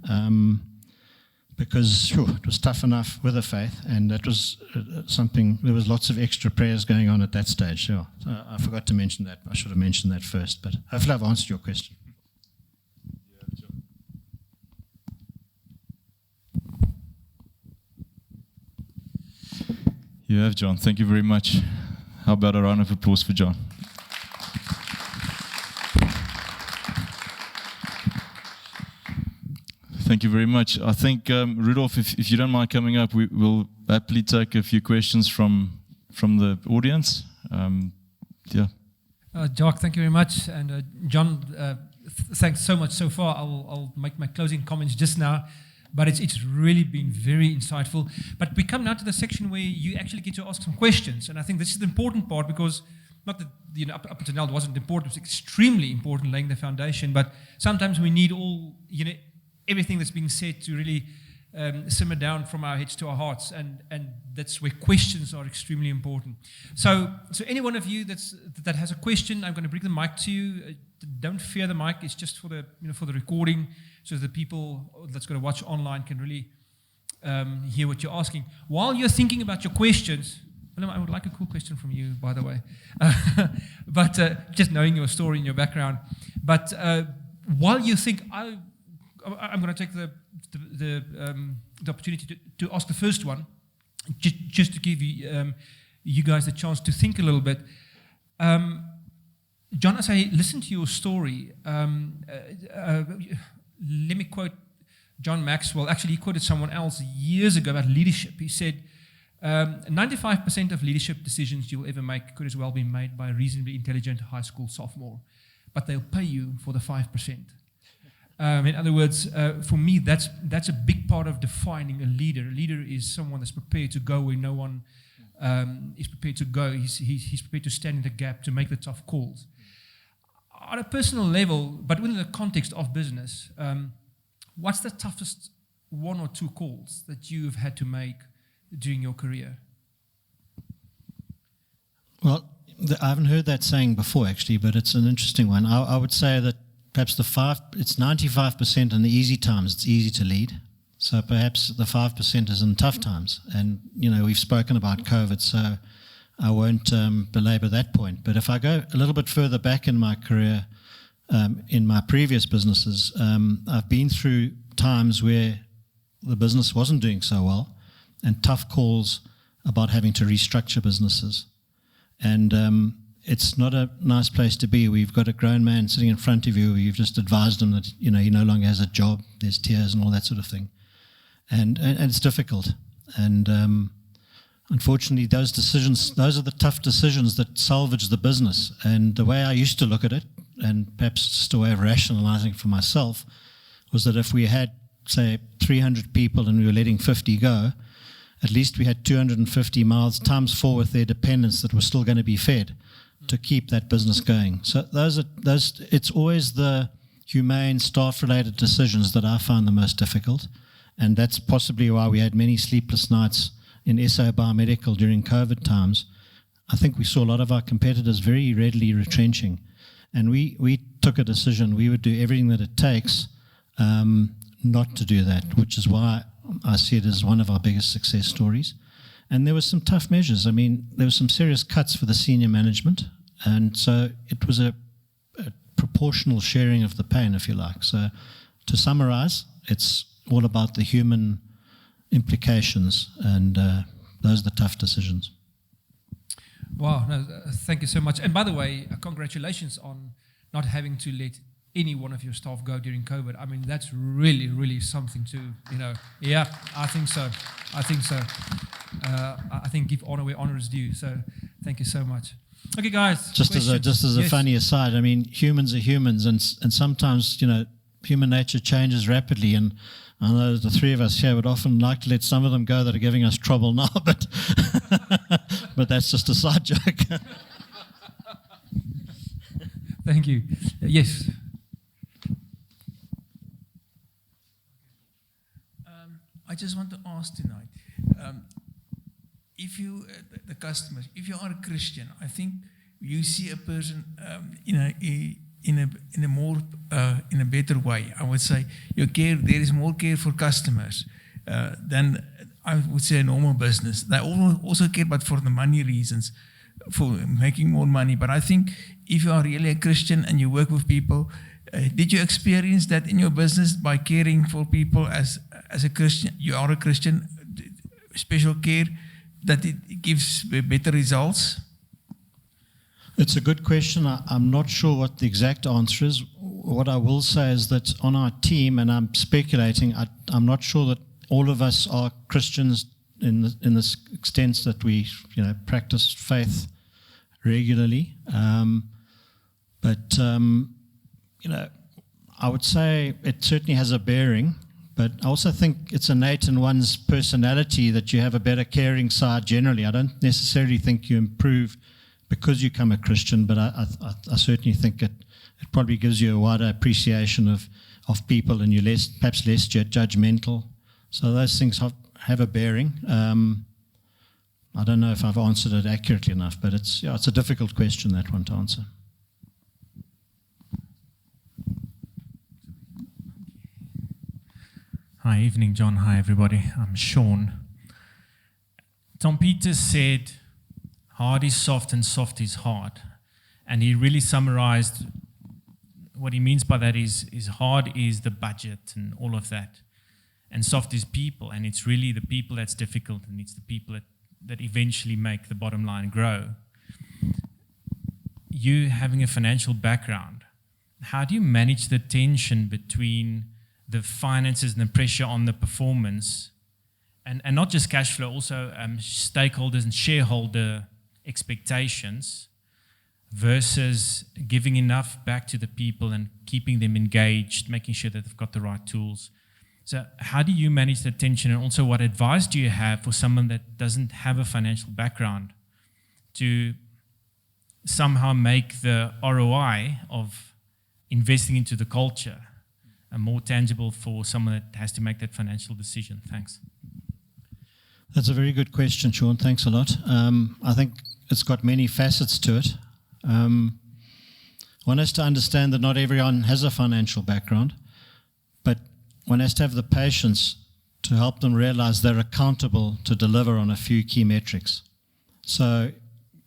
because it was tough enough with a faith, and that was something, there was lots of extra prayers going on at that stage. Sure. So I forgot to mention that. I should have mentioned that first, but hopefully I've answered your question. You have, John. Thank you very much. How about a round of applause for John? Thank you very much. I think, Rudolph, if you don't mind coming up, we will happily take a few questions from the audience. Jacques, thank you very much. And John, thanks so much so far. I'll make my closing comments just now. But it's really been very insightful. But we come now to the section where you actually get to ask some questions. And I think this is the important part, because not that, you know, up until now it wasn't important, it was extremely important laying the foundation. But sometimes we need all, you know, everything that's being said to really simmer down from our heads to our hearts. And that's where questions are extremely important. So any one of you that has a question, I'm going to bring the mic to you. Don't fear the mic. It's just for the, you know, for the recording, so the people that's going to watch online can really hear what you're asking. While you're thinking about your questions, I would like a cool question from you, by the way. But just knowing your story and your background. But while you think, I'm going to take the opportunity to ask the first one, just to give you guys a chance to think a little bit. John, as I listen to your story, let me quote John Maxwell. Actually, he quoted someone else years ago about leadership. He said, 95% of leadership decisions you'll ever make could as well be made by a reasonably intelligent high school sophomore, but they'll pay you for the 5%. In other words, for me, that's a big part of defining a leader. A leader is someone that's prepared to go where no one is prepared to go. He's prepared to stand in the gap, to make the tough calls. On a personal level, but within the context of business, what's the toughest one or two calls that you've had to make during your career? Well, I haven't heard that saying before, actually, but it's an interesting one. I would say that perhaps it's 95% in the easy times. It's easy to lead. So perhaps the 5% is in tough times. And, you know, we've spoken about COVID, so I won't belabor that point. But if I go a little bit further back in my career, in my previous businesses, I've been through times where the business wasn't doing so well, and tough calls about having to restructure businesses. And it's not a nice place to be. We've got a grown man sitting in front of you. You've just advised him that, you know, he no longer has a job. There's tears and all that sort of thing. And it's difficult. And unfortunately, those are the tough decisions that salvage the business. And the way I used to look at it, and perhaps just a way of rationalizing for myself, was that if we had, say, 300 people and we were letting 50 go, at least we had 250 mouths times 4 with their dependents that were still going to be fed to keep that business going. So it's always the humane, staff-related decisions that I find the most difficult. And that's possibly why we had many sleepless nights in SA Biomedical during COVID times. I think we saw a lot of our competitors very readily retrenching. And we took a decision. We would do everything that it takes not to do that, which is why I see it as one of our biggest success stories. And there were some tough measures. I mean, there were some serious cuts for the senior management. And so it was a proportional sharing of the pain, if you like. So to summarize, it's all about the human implications, and those are the tough decisions. Wow, no, thank you so much. And by the way, congratulations on not having to let any one of your staff go during COVID. I mean, that's really, really something to, you know. Yeah, I think so. I think give honor where honor is due. So thank you so much. Okay, guys. Just as a funny aside, I mean, humans are humans, and sometimes, you know, human nature changes rapidly, and I know the three of us here would often like to let some of them go that are giving us trouble now, but but that's just a side joke. Thank you. Yes. I just want to ask tonight, if you, the customers, if you are a Christian, I think you see a person in a more in a better way. I would say there is more care for customers than I would say a normal business. They also care, but for the money reasons, for making more money. But I think if you are really a Christian and you work with people, did you experience that in your business by caring for people as a Christian? You are a Christian, special care, that it gives better results? It's a good question. I'm not sure what the exact answer is. What I will say is that on our team, and I'm speculating, I'm not sure that all of us are Christians in this extent that we practice faith regularly. But I would say it certainly has a bearing. But I also think it's innate in one's personality that you have a better caring side generally. I don't necessarily think you improve because you become a Christian, but I certainly think it probably gives you a wider appreciation of people, and you're perhaps less judgmental. So those things have a bearing. I don't know if I've answered it accurately enough, but it's a difficult question, that one, to answer. Hi, evening, John. Hi, everybody. I'm Sean. Tom Peters said, hard is soft and soft is hard. And he really summarized what he means by that is hard is the budget and all of that. And soft is people. And it's really the people that's difficult, and it's the people that eventually make the bottom line grow. You having a financial background, how do you manage the tension between the finances and the pressure on the performance, and not just cash flow, also stakeholders and shareholder expectations, versus giving enough back to the people and keeping them engaged, making sure that they've got the right tools? So how do you manage the tension, and also what advice do you have for someone that doesn't have a financial background to somehow make the ROI of investing into the culture more tangible for someone that has to make that financial decision? Thanks. That's a very good question, Sean. Thanks a lot. I think it's got many facets to it. One has to understand that not everyone has a financial background, but one has to have the patience to help them realize they're accountable to deliver on a few key metrics. So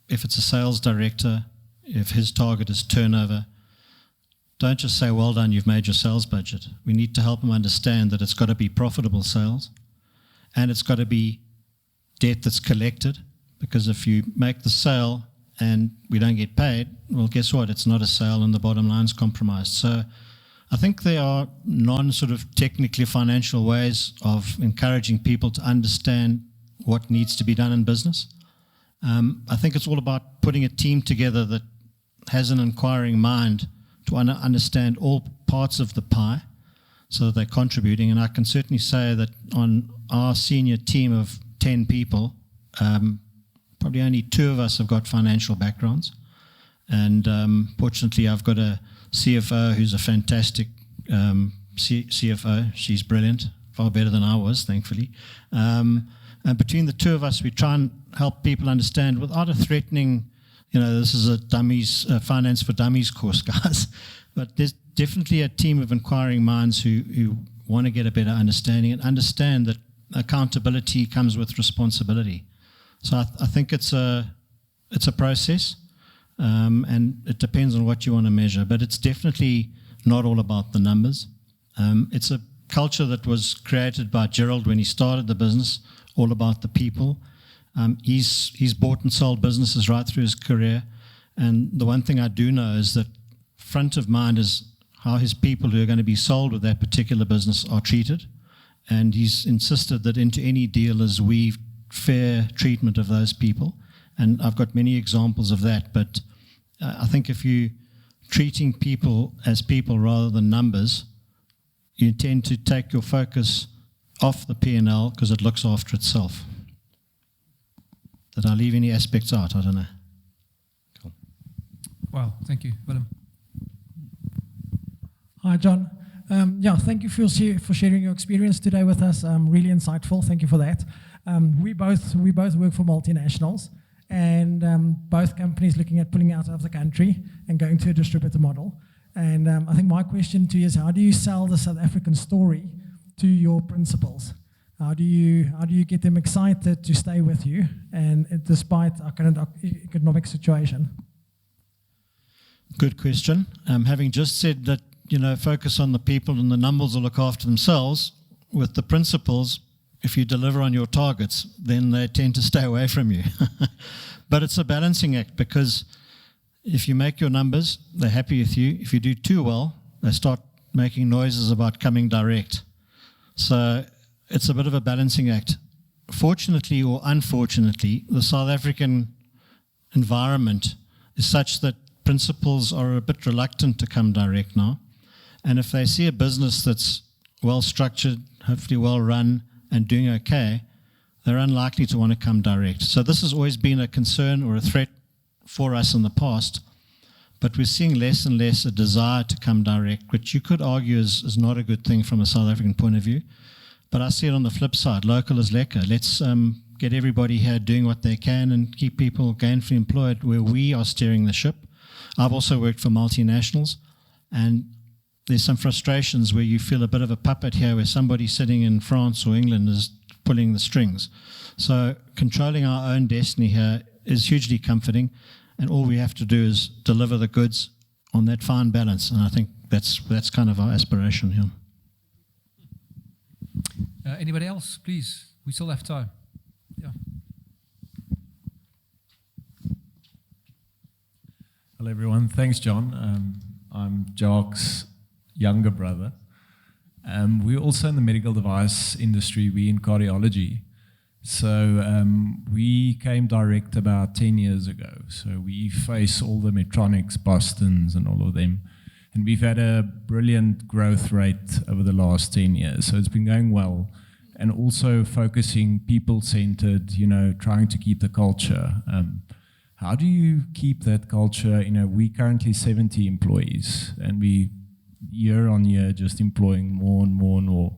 if it's a sales director, if his target is turnover, don't just say, well done, you've made your sales budget. We need to help them understand that it's got to be profitable sales, and it's got to be debt that's collected, because if you make the sale and we don't get paid, well, guess what? It's not a sale and the bottom line's compromised. So I think there are non-sort of technically financial ways of encouraging people to understand what needs to be done in business. I think it's all about putting a team together that has an inquiring mind to understand all parts of the pie so that they're contributing. And I can certainly say that on our senior team of 10 people, probably only 2 of us have got financial backgrounds. And fortunately, I've got a CFO who's a fantastic CFO. She's brilliant, far better than I was, thankfully. And between the 2 of us, we try and help people understand without a threatening, this is a dummies, finance for dummies course, guys. But there's definitely a team of inquiring minds who want to get a better understanding and understand that accountability comes with responsibility. So I think it's a process, and it depends on what you want to measure. But it's definitely not all about the numbers. It's a culture that was created by Gerald when he started the business, all about the people. He's bought and sold businesses right through his career, and the one thing I do know is that front of mind is how his people who are going to be sold with that particular business are treated, and he's insisted that into any deal is weaved fair treatment of those people, and I've got many examples of that. But I think if you're treating people as people rather than numbers, you tend to take your focus off the P&L because it looks after itself. Did I leave any aspects out? I don't know. Cool. Wow, thank you, Willem. Hi, John. Thank you for sharing your experience today with us. Really insightful. Thank you for that. We both work for multinationals, and both companies looking at pulling out of the country and going to a distributor model. And I think my question to you is, how do you sell the South African story to your principals? How do you get them excited to stay with you, and despite our current economic situation? Good question. Having just said that, focus on the people and the numbers will look after themselves, with the principals, if you deliver on your targets, then they tend to stay away from you. But it's a balancing act, because if you make your numbers, they're happy with you. If you do too well, they start making noises about coming direct. So it's a bit of a balancing act. Fortunately or unfortunately, the South African environment is such that principals are a bit reluctant to come direct now. And if they see a business that's well structured, hopefully well run, and doing okay, they're unlikely to want to come direct. So this has always been a concern or a threat for us in the past, but we're seeing less and less a desire to come direct, which you could argue is not a good thing from a South African point of view. But I see it on the flip side. Local is lekker. Let's get everybody here doing what they can and keep people gainfully employed where we are steering the ship. I've also worked for multinationals, and there's some frustrations where you feel a bit of a puppet here, where somebody sitting in France or England is pulling the strings. So controlling our own destiny here is hugely comforting, and all we have to do is deliver the goods on that fine balance. And I think that's kind of our aspiration here. Anybody else, please? We still have time. Yeah. Hello, everyone. Thanks, John. I'm Jacques' younger brother. We're also in the medical device industry. We're in cardiology. So we came direct about 10 years ago. So we face all the Medtronics, Bostons, and all of them. And we've had a brilliant growth rate over the last 10 years. So it's been going well. And also focusing people-centered, trying to keep the culture. How do you keep that culture? We currently 70 employees, and we year on year just employing more and more and more.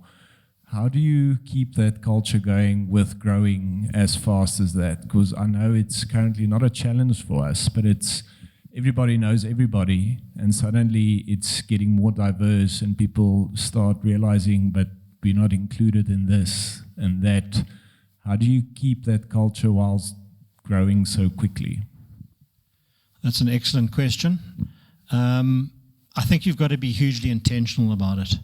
How do you keep that culture going with growing as fast as that? Because I know it's currently not a challenge for us, but it's everybody knows everybody, and suddenly it's getting more diverse, and people start realizing, but we're not included in this and that. How do you keep that culture whilst growing so quickly? That's an excellent question. I think you've got to be hugely intentional about it.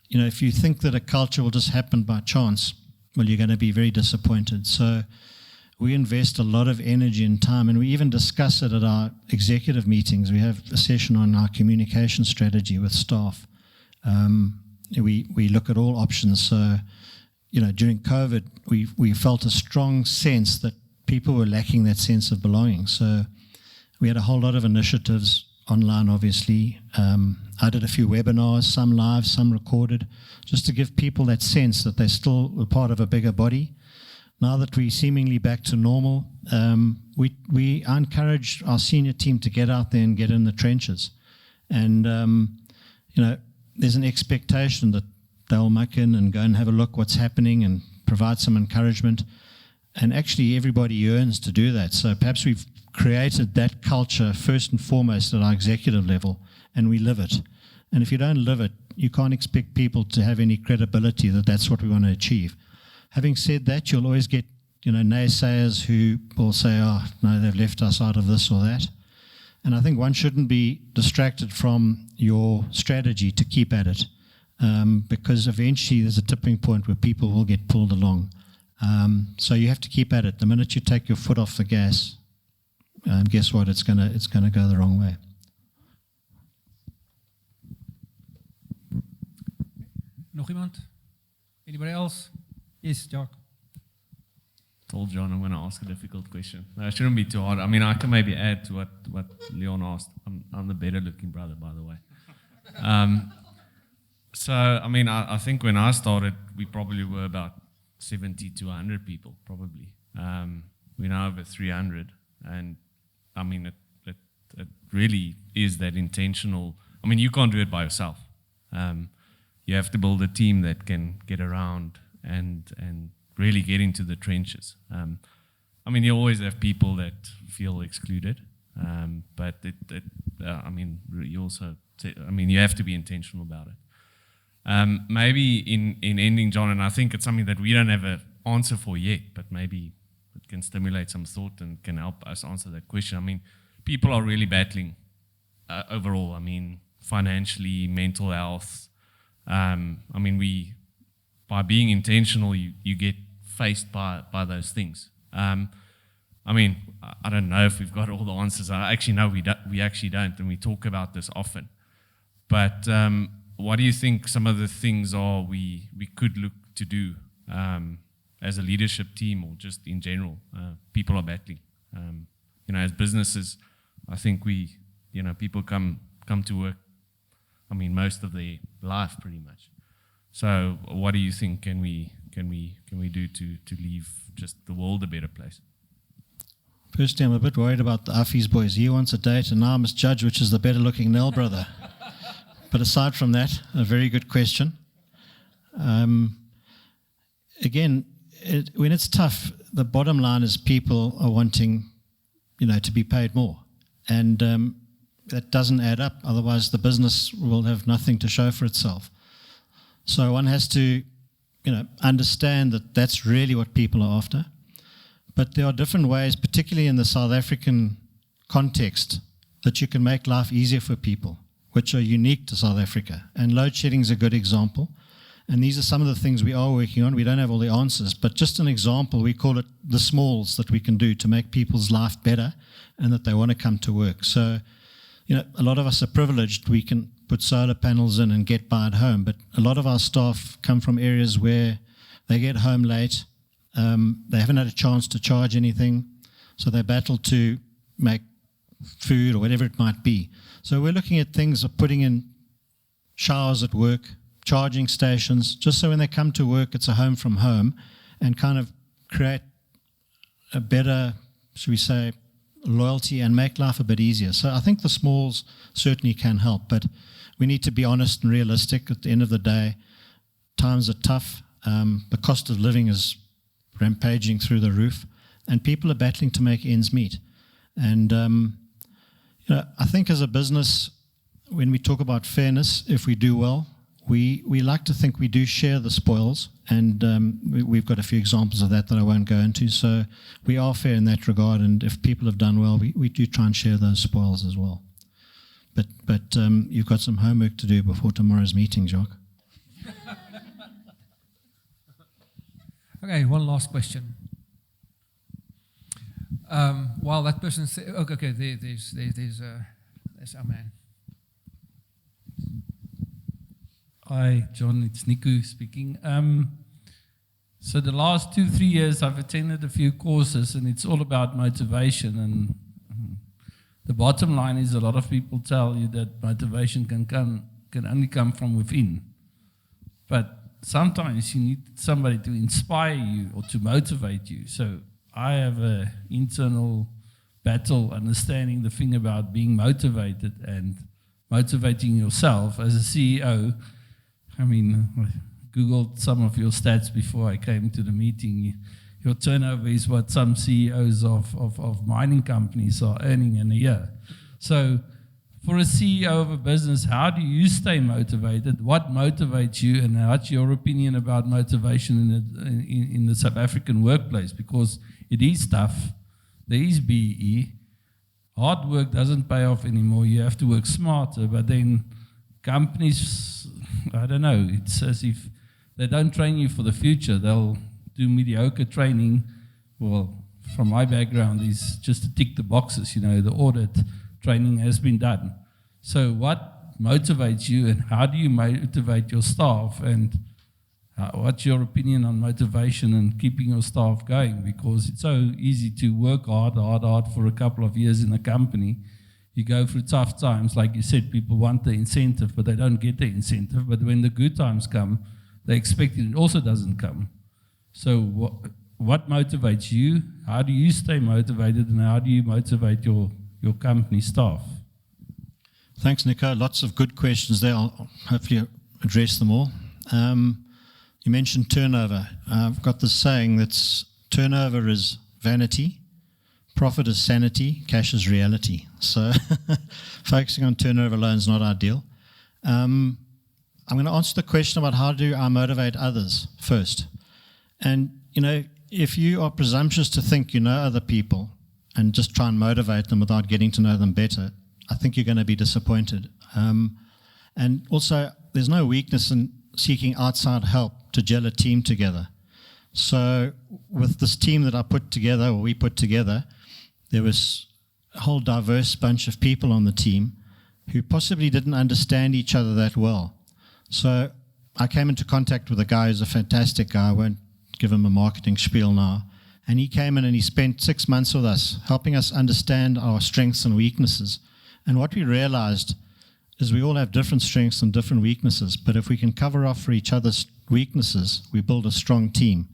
If you think that a culture will just happen by chance, well, you're going to be very disappointed. So we invest a lot of energy and time, and we even discuss it at our executive meetings. We have a session on our communication strategy with staff. We look at all options. So, during COVID, we felt a strong sense that people were lacking that sense of belonging. So we had a whole lot of initiatives online, obviously. I did a few webinars, some live, some recorded, just to give people that sense that they still were part of a bigger body. Now that we're seemingly back to normal, we encourage our senior team to get out there and get in the trenches. And, there's an expectation that they'll muck in and go and have a look what's happening and provide some encouragement. And actually, everybody yearns to do that. So perhaps we've created that culture first and foremost at our executive level, and we live it. And if you don't live it, you can't expect people to have any credibility that that's what we want to achieve. Having said that, you'll always get, naysayers who will say, oh, no, they've left us out of this or that. And I think one shouldn't be distracted from your strategy to keep at it, because eventually there's a tipping point where people will get pulled along. So you have to keep at it. The minute you take your foot off the gas, guess what? It's gonna go the wrong way. Nog iemand? Anybody else? Yes, Jacques. Told John I'm going to ask a difficult question. No, it shouldn't be too hard. I mean, I can maybe add to what Leon asked. I'm the better looking brother, by the way. So, I mean, I think when I started, we probably were about 70 to 100 people, probably. We're now over 300. And, I mean, it really is that intentional. I mean, you can't do it by yourself. You have to build a team that can get around and really get into the trenches. I mean, you always have people that feel excluded, but I mean, you also, you have to be intentional about it. Maybe in ending, John, and I think it's something that we don't have an answer for yet, but maybe it can stimulate some thought and can help us answer that question. I mean, people are really battling overall. I mean, financially, mental health. I mean, by being intentional, you get faced by those things. I mean, I don't know if we've got all the answers. I actually know we actually don't, and we talk about this often. But what do you think some of the things are we could look to do as a leadership team or just in general? People are battling. As businesses, I think people come to work, I mean, most of their life pretty much. So what do you think can we do to leave just the world a better place? Personally, I'm a bit worried about the Affies boys. He wants a date, and now I must judge which is the better looking Nell brother. But aside from that, a very good question. Again, when it's tough, the bottom line is people are wanting, to be paid more. And that doesn't add up. Otherwise, the business will have nothing to show for itself. So one has to, understand that that's really what people are after. But there are different ways, particularly in the South African context, that you can make life easier for people, which are unique to South Africa. And load shedding is a good example. And these are some of the things we are working on. We don't have all the answers, but just an example, we call it the smalls that we can do to make people's life better and that they want to come to work. So, a lot of us are privileged. We can put solar panels in and get by at home, but a lot of our staff come from areas where they get home late. They haven't had a chance to charge anything, so they battle to make food or whatever it might be. So we're looking at things of putting in showers at work, charging stations, just so when they come to work, it's a home from home, and kind of create a better, should we say, loyalty and make life a bit easier. So I think the smalls certainly can help, but we need to be honest and realistic. At the end of the day, times are tough. The cost of living is rampaging through the roof, and people are battling to make ends meet. And, I think as a business, when we talk about fairness, if we do well, we like to think we do share the spoils, and we've got a few examples of that I won't go into. So we are fair in that regard, and if people have done well, we do try and share those spoils as well. But you've got some homework to do before tomorrow's meeting, Jacques. Okay, one last question. While that person said, okay, there's our man. Hi, John, it's Niku speaking. So the last 2-3 years I've attended a few courses, and it's all about motivation. And the bottom line is a lot of people tell you that motivation can only come from within. But sometimes you need somebody to inspire you or to motivate you. So I have an internal battle understanding the thing about being motivated and motivating yourself as a CEO. I mean, I Googled some of your stats before I came to the meeting. Your turnover is what some CEOs of mining companies are earning in a year. So for a CEO of a business, how do you stay motivated? What motivates you, and what's your opinion about motivation in the South African workplace? Because it is tough. There is BE. Hard work doesn't pay off anymore. You have to work smarter. But then companies, I don't know, it's as if they don't train you for the future. They'll do mediocre training. Well, from my background, is just to tick the boxes. The audit training has been done. So what motivates you, and how do you motivate your staff, and what's your opinion on motivation and keeping your staff going? Because it's so easy to work hard for a couple of years in a company. you go through tough times. Like you said, people want the incentive, but they don't get the incentive. But when the good times come, they expect it. It also doesn't come. So what motivates you? How do you stay motivated, and how do you motivate your company staff? Thanks, Nico. Lots of good questions there. I'll hopefully address them all. You mentioned turnover. I've got this saying that's turnover is vanity, profit is sanity, cash is reality. So focusing on turnover alone is not ideal. I'm going to answer the question about how do I motivate others first. And, if you are presumptuous to think you know other people and just try and motivate them without getting to know them better, I think you're going to be disappointed. And also, there's no weakness in seeking outside help to gel a team together. So with this team that I put together, or we put together, there was a whole diverse bunch of people on the team who possibly didn't understand each other that well. So I came into contact with a guy who's a fantastic guy. I won't give him a marketing spiel now. And he came in and he spent 6 months with us, helping us understand our strengths and weaknesses. And what we realized is we all have different strengths and different weaknesses, but if we can cover off for each other's weaknesses, we build a strong team.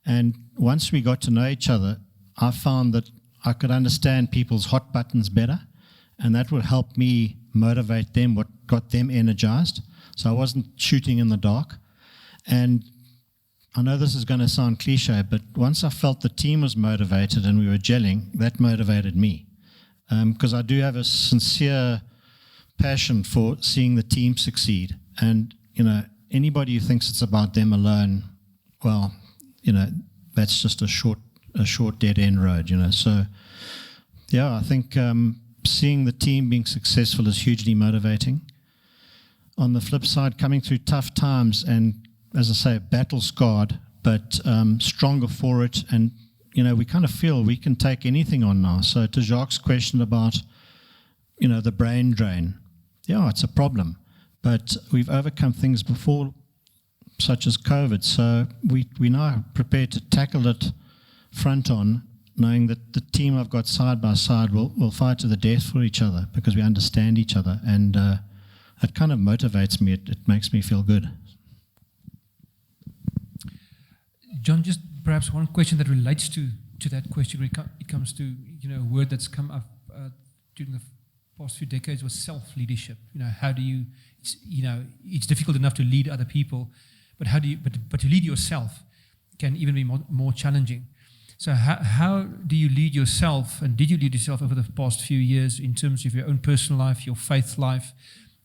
And once we got to know each other, I found that I could understand people's hot buttons better, and that would help me motivate them, what got them energized. So I wasn't shooting in the dark. And I know this is going to sound cliche, but once I felt the team was motivated and we were gelling, that motivated me. Because I do have a sincere passion for seeing the team succeed. And, anybody who thinks it's about them alone, well, that's just a short dead-end road, So, yeah, I think seeing the team being successful is hugely motivating. On the flip side, coming through tough times and, as I say, battle-scarred, but stronger for it, and we kind of feel we can take anything on now. So to Jacques' question about, the brain drain, yeah, it's a problem. But we've overcome things before, such as COVID. So we now are prepared to tackle it front on, knowing that the team I've got side by side will fight to the death for each other because we understand each other. And it kind of motivates me. It makes me feel good. John, just perhaps one question that relates to that question when it comes to, a word that's come up during the past few decades was self-leadership. How do you, it's difficult enough to lead other people, but how do you, but to lead yourself can even be more challenging. So how do you lead yourself, and did you lead yourself over the past few years in terms of your own personal life, your faith life,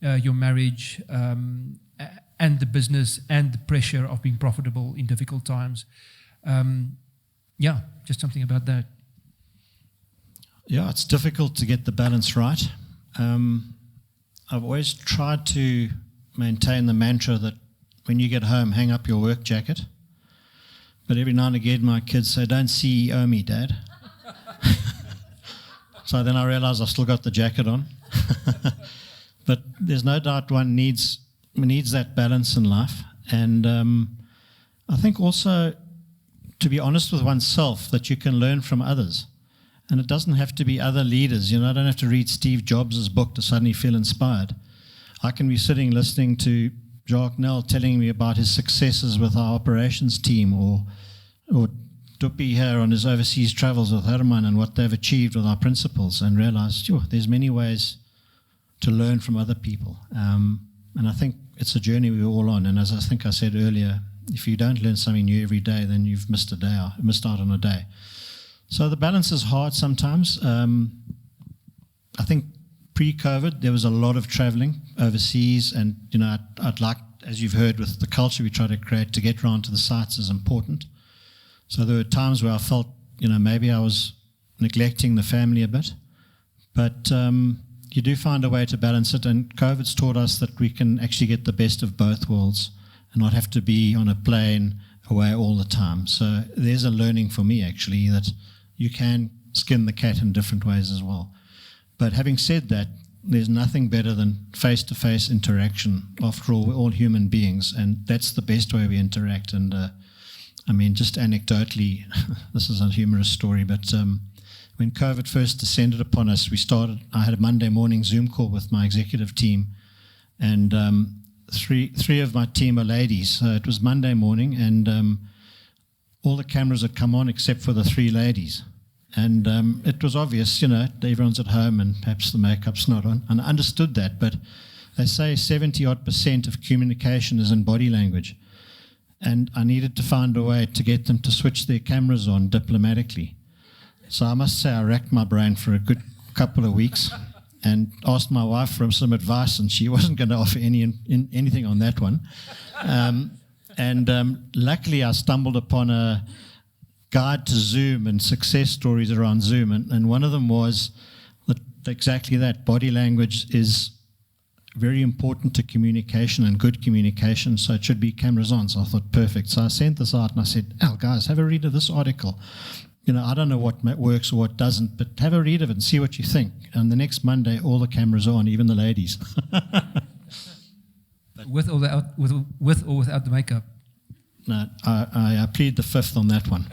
your marriage, and the business and the pressure of being profitable in difficult times? Just something about that. Yeah, it's difficult to get the balance right. I've always tried to maintain the mantra that when you get home, hang up your work jacket. But every now and again, my kids say, "Don't CEO me, Dad." So then I realize I've still got the jacket on. But there's no doubt one needs that balance in life. And I think also to be honest with oneself, that you can learn from others. And it doesn't have to be other leaders. I don't have to read Steve Jobs' book to suddenly feel inspired. I can be sitting listening to Jacques Nell telling me about his successes with our operations team, or Duppy here on his overseas travels with Herman and what they've achieved with our principals, and realize, there's many ways to learn from other people. And I think it's a journey we're all on. And as I think I said earlier, if you don't learn something new every day, then you've missed out on a day. So the balance is hard sometimes. I think pre-COVID, there was a lot of traveling overseas, and I'd like, as you've heard with the culture we try to create, to get around to the sites is important. So there were times where I felt, maybe I was neglecting the family a bit, but you do find a way to balance it, and COVID's taught us that we can actually get the best of both worlds and not have to be on a plane away all the time. So there's a learning for me, actually, that you can skin the cat in different ways as well. But having said that, there's nothing better than face-to-face interaction. After all, we're all human beings, and that's the best way we interact. And just anecdotally, this is a humorous story, but when COVID first descended upon us, I had a Monday morning Zoom call with my executive team, and three of my team are ladies. So it was Monday morning, and all the cameras had come on except for the three ladies. And it was obvious, everyone's at home and perhaps the makeup's not on. And I understood that, but they say 70-odd% of communication is in body language. And I needed to find a way to get them to switch their cameras on diplomatically. So I must say I racked my brain for a good couple of weeks and asked my wife for some advice, and she wasn't going to offer anything on that one. Luckily I stumbled upon a guide to Zoom and success stories around Zoom, and one of them was exactly that. Body language is very important to communication and good communication, so it should be cameras on. So I thought, perfect. So I sent this out and I said, guys, have a read of this article. I don't know what works or what doesn't, but have a read of it and see what you think. And the next Monday, all the cameras are on, even the ladies. With or without the makeup? No, I plead the fifth on that one.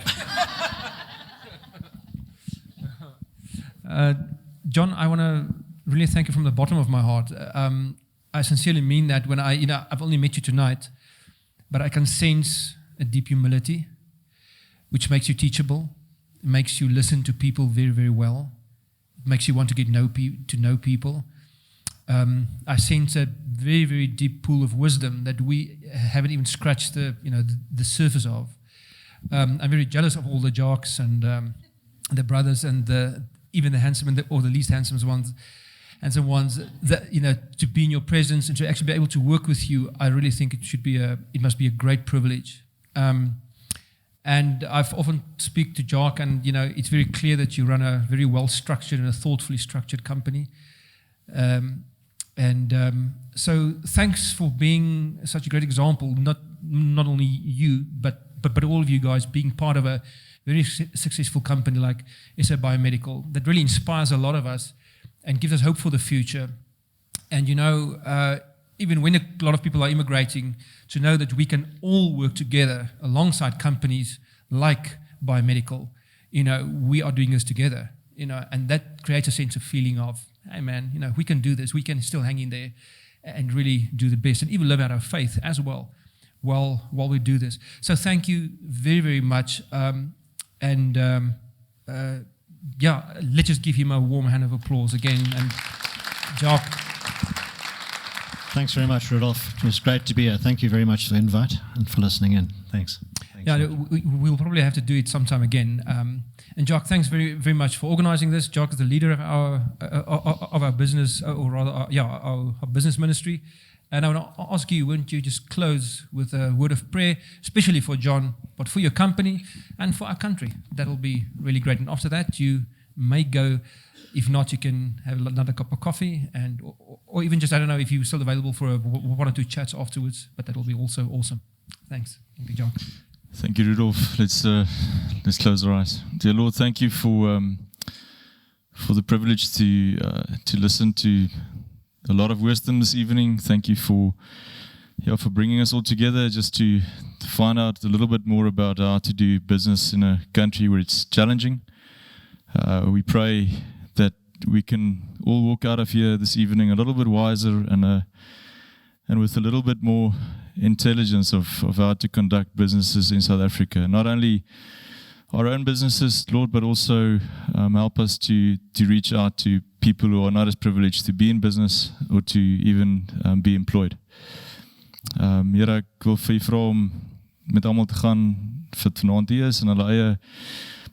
John, I want to really thank you from the bottom of my heart. I sincerely mean that when I've only met you tonight, but I can sense a deep humility, which makes you teachable, makes you listen to people very, very well, makes you want to get to know people. I sense a very, very deep pool of wisdom that we haven't even scratched the surface of. I'm very jealous of all the Jacques and the brothers and even the handsome or the least handsome ones, that to be in your presence and to actually be able to work with you. I really think it must be a great privilege. And I've often speak to Jacques, and it's very clear that you run a very well structured and a thoughtfully structured company. So thanks for being such a great example. Not only you, but all of you guys being part of a very successful company like SA Biomedical that really inspires a lot of us and gives us hope for the future. And even when a lot of people are immigrating, to know that we can all work together alongside companies like Biomedical, we are doing this together, and that creates a sense of feeling of, hey man, we can do this, we can still hang in there and really do the best and even live out our faith as well while we do this. So thank you very, very much. Let's just give him a warm hand of applause again. And Jacques. Thanks very much, Rudolph. It was great to be here. Thank you very much for the invite and for listening in. Thanks. We'll probably have to do it sometime again. And Jacques, thanks very, very much for organizing this. Jacques is the leader of our business, or rather, our business ministry. And I want to ask you, wouldn't you just close with a word of prayer, especially for John, but for your company and for our country? That'll be really great. And after that, you may go. If not, you can have another cup of coffee, or even just, I don't know if you're still available for one or two chats afterwards, but that'll be also awesome. Thanks. Thank you, John. Thank you, Rudolph. Let's close our eyes. Dear Lord, thank you for the privilege to listen to a lot of wisdom this evening. Thank you for bringing us all together just to find out a little bit more about how to do business in a country where it's challenging. We pray that we can all walk out of here this evening a little bit wiser and with a little bit more intelligence of how to conduct businesses in South Africa. Not only our own businesses, Lord, but also help us to reach out to people who are not as privileged to be in business or to even be employed. Here, ek wil vir u vra om met almal te gaan vir vanaand hier is en hulle eie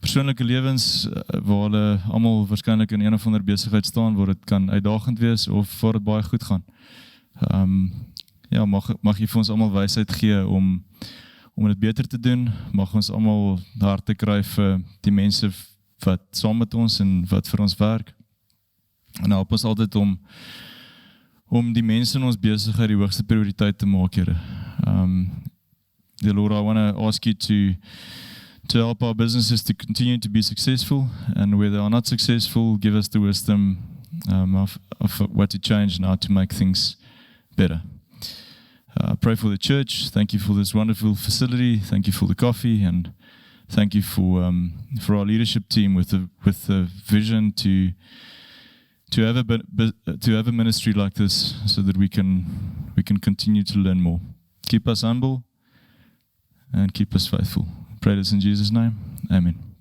persoonlike lewens waar hulle almal waarskynlik in een of ander besigheid staan waar dit kan uitdagend wees of waar dit baie goed gaan. Mag jy vir ons almal wysheid gee om dit beter te doen. Mag ons almal harte kry vir die mense wat saam met ons en wat vir ons werk. En help ons altyd om die mense in ons besigheid die hoogste prioriteit te maak, Here. Dear Lord, I want to ask you to help our businesses to continue to be successful, and where they are not successful, give us the wisdom of what to change and how to make things better. Pray for the church. Thank you for this wonderful facility. Thank you for the coffee, and thank you for our leadership team with the vision to have a ministry like this, so that we can continue to learn more. Keep us humble and keep us faithful. Pray this in Jesus' name. Amen.